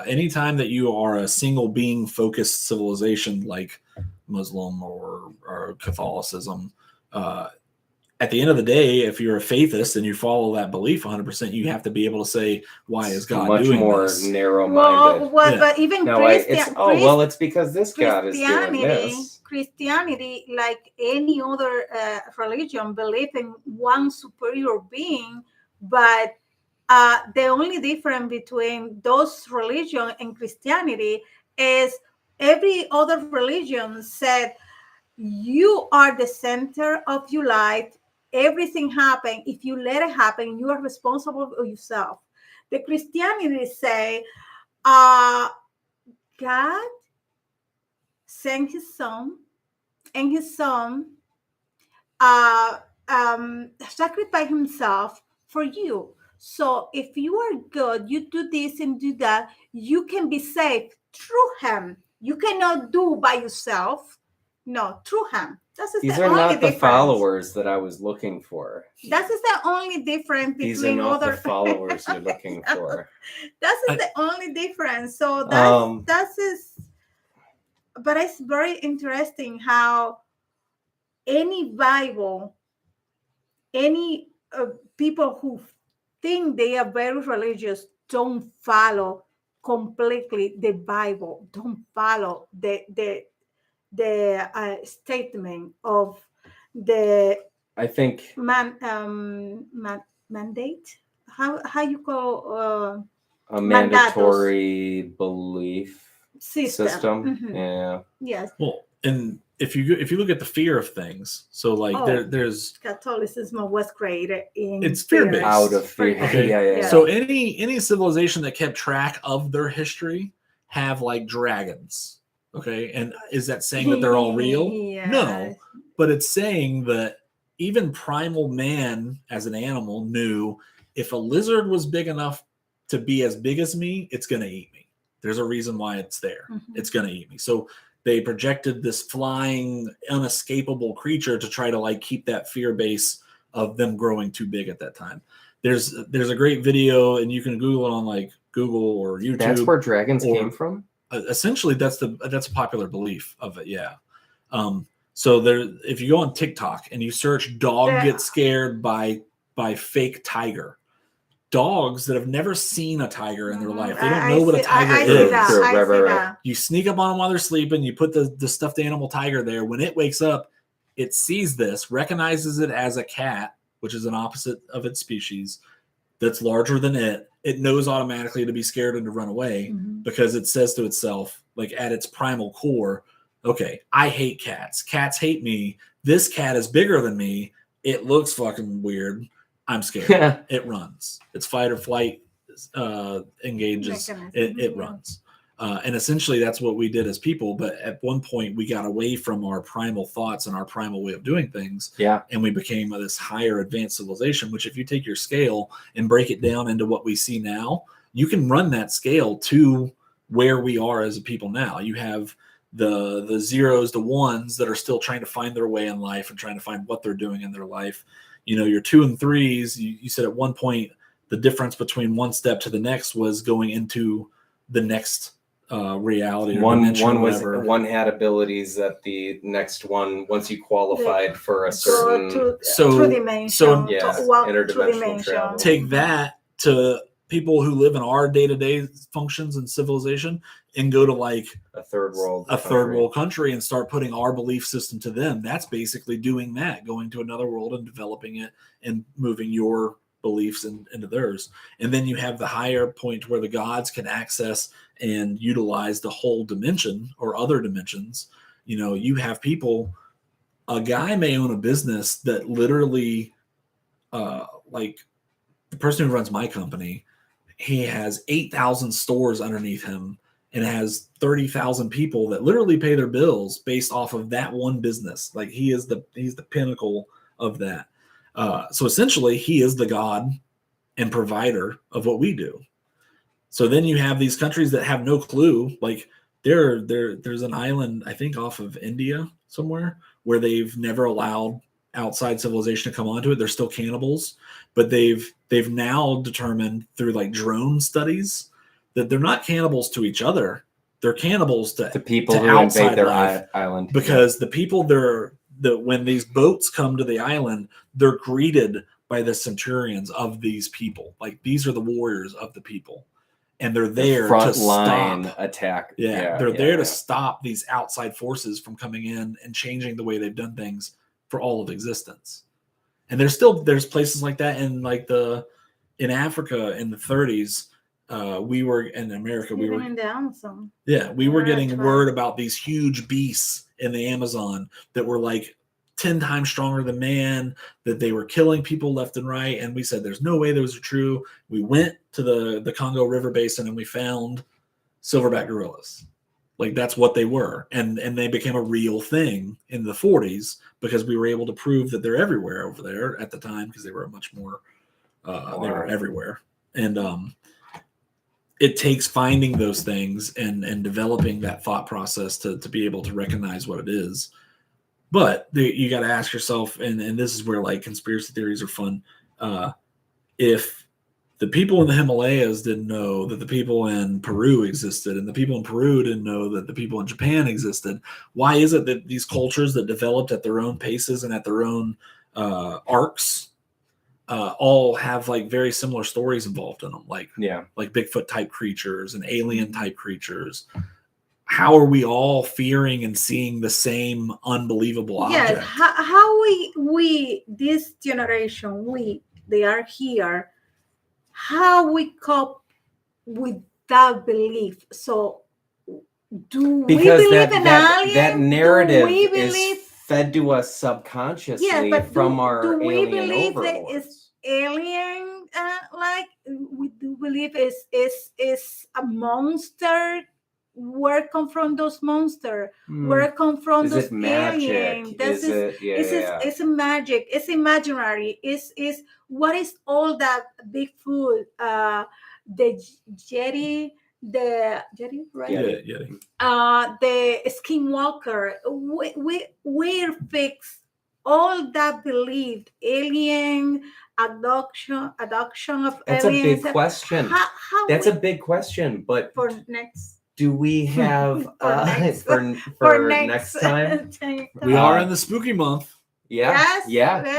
Anytime that you are a single being focused civilization like Muslim or Catholicism, at the end of the day, if you're a faithist and you follow that belief 100%, you have to be able to say, why is God much doing more this? narrow-minded? But even it's because this God is doing this. Christianity, like any other religion, believe in one superior being, but the only difference between those religion and Christianity is every other religion said you are the center of your life. Everything happen. If you let it happen, you are responsible for yourself. The Christianity say, God sent his son, and his son sacrificed himself for you. So if you are good, you do this and do that, you can be saved through him. You cannot do by yourself. No, through him. These are not the followers that I was looking for. That is the only difference between These are not the followers you're looking for. That is the only difference. So that is, but it's very interesting how any Bible, any people who think they are very religious don't follow completely the Bible, don't follow the statement of the mandate. How you call a mandatory belief system. Mhm. Yeah. Yes. Well, and if you look at the fear of things, so like there's Catholicism was created in it's fear-based. Out of fear. Okay. Yeah. So any civilization that kept track of their history have like dragons. Okay. And is that saying that they're all real? Yes. No. But it's saying that even primal man as an animal knew if a lizard was big enough to be as big as me, it's going to eat me. There's a reason why it's there. Mhm. It's going to eat me. So they projected this flying, unescapable creature to try to like keep that fear base of them growing too big at that time. There's a great video, and you can Google it on like Google or YouTube. That's where dragons came from? Essentially, that's a popular belief of it. Yeah. So there, if you go on TikTok and you search "dog gets scared by fake tiger," dogs that have never seen a tiger in their life, they don't know what a tiger is. Right. You sneak up on them while they're sleeping. You put the stuffed animal tiger there. When it wakes up, it sees this, recognizes it as a cat, which is an opposite of its species, that's larger than it. It knows automatically to be scared and to run away because it says to itself, like at its primal core, okay, I hate cats. Cats hate me. This cat is bigger than me. It looks fucking weird. I'm scared. It runs. Its fight or flight engages. It runs. And essentially that's what we did as people. But at one point we got away from our primal thoughts and our primal way of doing things. Yeah. And we became this higher advanced civilization, which if you take your scale and break it down into what we see now, you can run that scale to where we are as a people now. You have the zeros, the ones that are still trying to find their way in life and trying to find what they're doing in their life. You know, your 2 and 3s, you said at one point the difference between one step to the next was going into the next reality. Or one had abilities that the next one, once you qualified for a certain interdimensional travel. Take that to people who live in our day-to-day functions and civilization and go to like a third world country and start putting our belief system to them. That's basically doing that, going to another world and developing it and moving your beliefs into theirs. And then you have the higher point where the gods can access and utilize the whole dimension or other dimensions. You know, you have people, a guy may own a business that literally like the person who runs my company, he has 8,000 stores underneath him and has 30,000 people that literally pay their bills based off of that one business. Like he's the pinnacle of that. So essentially he is the God and provider of what we do. So then you have these countries that have no clue. Like there's an island, I think off of India somewhere, where they've never allowed outside civilization to come onto it. They're still cannibals, but they've now determined through like drone studies that they're not cannibals to each other. They're cannibals to people who invade their island. Because the people when these boats come to the island, they're greeted by the centurions of these people. Like these are the warriors of the people. And they're there front to line stop attack. They're there to stop these outside forces from coming in and changing the way they've done things for all of existence. And there's places like that in Africa in the 30s. We were in America. We were in the Amazon. Yeah, we were getting word about these huge beasts in the Amazon that were like 10 times stronger than man, that they were killing people left and right. And we said, there's no way those are true. We went to the Congo River Basin and we found silverback gorillas. Like that's what they were. And they became a real thing in the 40s because we were able to prove that they're everywhere over there at the time because they were much more, they were everywhere. And it takes finding those things and developing that thought process to be able to recognize what it is. But you got to ask yourself, and this is where like conspiracy theories are fun. If the people in the Himalayas didn't know that the people in Peru existed, and the people in Peru didn't know that the people in Japan existed, why is it that these cultures that developed at their own paces and at their own arcs all have like very similar stories involved in them, like Bigfoot type creatures and alien type creatures? How are we all fearing and seeing the same unbelievable object? Yes, how we this generation, they are here, how we cope without belief. So, do Because we believe in aliens? that narrative do we is believe? fed to us Yes, subconsciously but from do our we alien believe that it's overlords. alien? Like we do believe is a monster. Where come from those monsters? Where come from Is those it magic? aliens? Is it It's a magic. It's imaginary. Is what is all that Bigfoot? The Yeti, right? Yeah. The skinwalker. We fix all that believed alien adoption of That's a aliens. big question. How That's a big question, but for next do we have For next- for next time? We are in the spooky month. Yeah, Yes,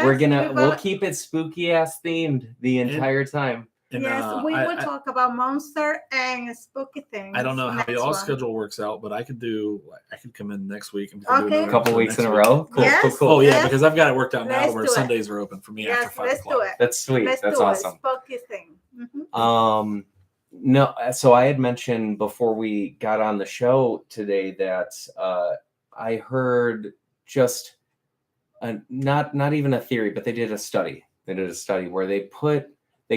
we'll keep it spooky ass themed the entire time. And, yes, we will talk about monster and spooky things. I don't know how next y'all's one. schedule works out, but I could come in next week and we Okay. can do A another couple episode weeks in next a week. row. Cool, Yes. cool, cool. Oh yeah, Yes. because I've got it worked out now Let's where do it. Sundays are open for me Yes, after 5 let's o'clock. do it. That's sweet. Let's That's do awesome. A spooky thing. Mm-hmm. No, so I had mentioned before we got on the show today that I heard just not even a theory, but they did a study. They did a study where they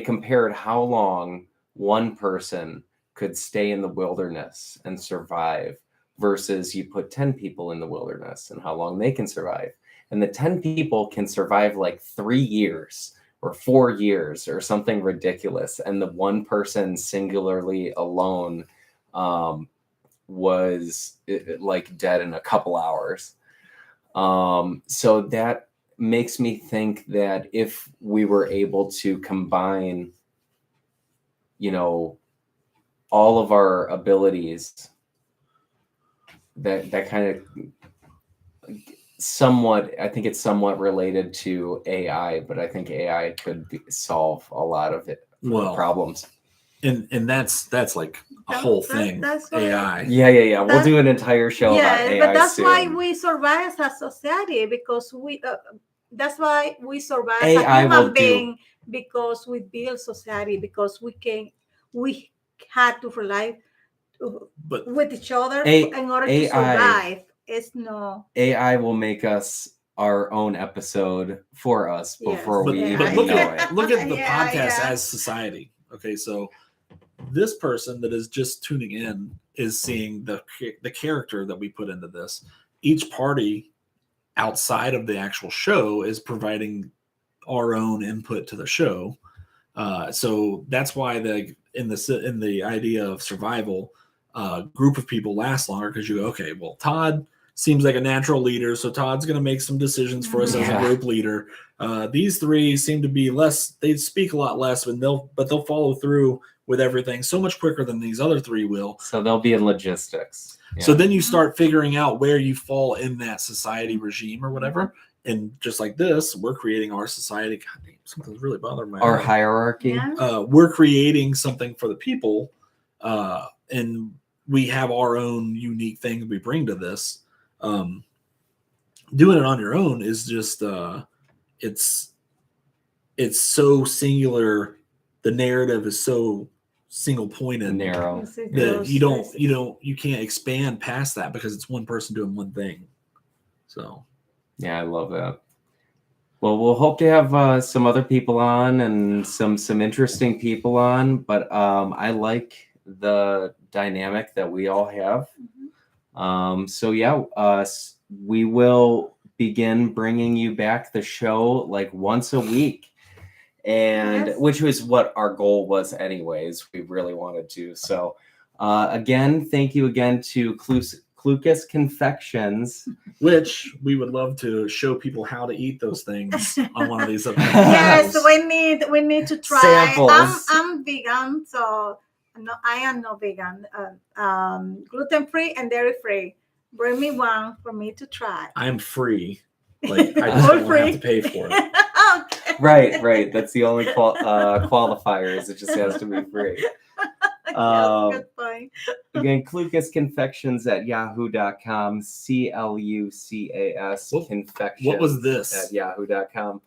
compared how long one person could stay in the wilderness and survive versus you put 10 people in the wilderness and how long they can survive. And the 10 people can survive like 3 years or 4 years or something ridiculous. And the one person singularly alone was like dead in a couple hours. So that makes me think that if we were able to combine, all of our abilities, that kind of somewhat, I think it's somewhat related to AI, but I think AI could solve a lot of problems. And that's like a whole thing. That's why, AI. Yeah. We'll do an entire show about AI. But that's soon. why we survive as a society, because that's why we survive as AI a human will being, because we build society, because we had to rely with each other in order to survive. It's no AI will make us our own episode for us before we but know it. Look at the podcast as society. Okay, so this person that is just tuning in is seeing the character that we put into this. Each party outside of the actual show is providing our own input to the show. So that's why in the idea of survival, group of people last longer, because you go, okay, well, Todd seems like a natural leader, so Todd's going to make some decisions for us as a group leader. These three seem to be less; they speak a lot less, but they'll follow through with everything so much quicker than these other three will. So they'll be in logistics. Yeah. So then you start figuring out where you fall in that society regime or whatever. And just like this, we're creating our society. God damn, something's really bothering my our eye. hierarchy. Yeah. We're creating something for the people, and we have our own unique things we bring to this. Doing it on your own is just it's so singular. The narrative is so single pointed, narrow, that you can't expand past that because it's one person doing one thing. So yeah, I love that. Well, we'll hope to have some other people on and some interesting people on, but I like the dynamic that we all have. So yeah, we will begin bringing you back the show like once a week, and which was what our goal was anyways. We really wanted to. So again, thank you again to Clucas Confections, which we would love to show people how to eat those things on one of these episodes. Yes, we need to try samples. I'm vegan, so no, I am not vegan, gluten free and dairy free. Bring me one for me to try. I am free. Like I just don't have to pay for it. Okay. Right. That's the only qualifier, is it just has to be free. Good point. Again, Clucas Confections at yahoo.com, CLUCAS Confections. What was this? At yahoo.com.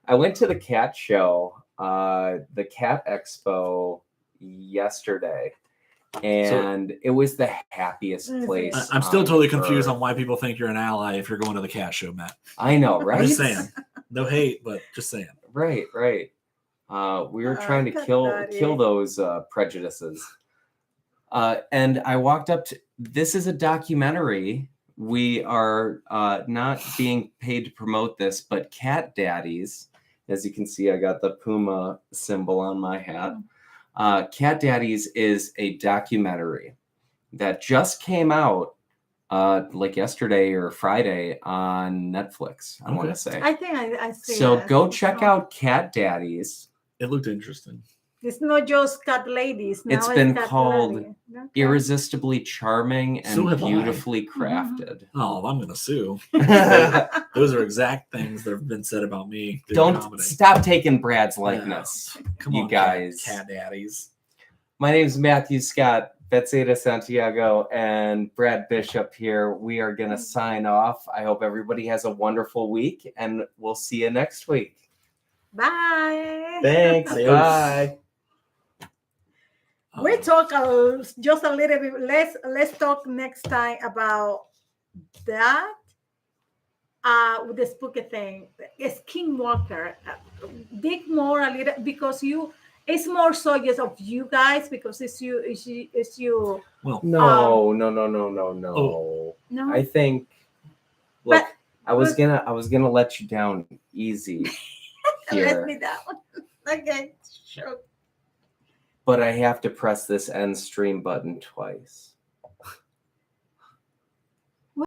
I went to the cat show, the Cat Expo yesterday, and it was the happiest place. I'm still on totally confused earth. on why people think you're an ally if you're going to the cat show, Matt. I know, I'm right? just saying. No hate, but just saying. Right. We were trying to Cat kill Daddy. those prejudices. And I walked up to. This is a documentary. We are not being paid to promote this, but Cat Daddies, as you can see, I got the Puma symbol on my hat. Cat Daddies is a documentary that just came out like yesterday or Friday on Netflix, I want to say. I think I see. So that. go check out Cat Daddies. It looked interesting. It's not just cat ladies. Now It's been cat called lady. Okay. Irresistibly charming So and have I. beautifully crafted. Oh, I'm gonna sue. Those are exact things that have been said about me. through Don't comedy. stop taking Brad's likeness. Come you on, guys. cat daddies. My name is Matthew Scott, Betzaida Santiago, and Brad Bishop here. We are going to sign off. I hope everybody has a wonderful week, and we'll see you next week. Bye. Thanks. Adios. Bye. We talk just a little bit. Let's talk next time about that. With the spooky thing, Skinwalker. Dig more a little because it's more so just of you guys because it's you. Well, No. Oh. No, I think. Look, But- I was gonna let you down easy let here, me down. Okay, sure. but I have to press this end stream button twice.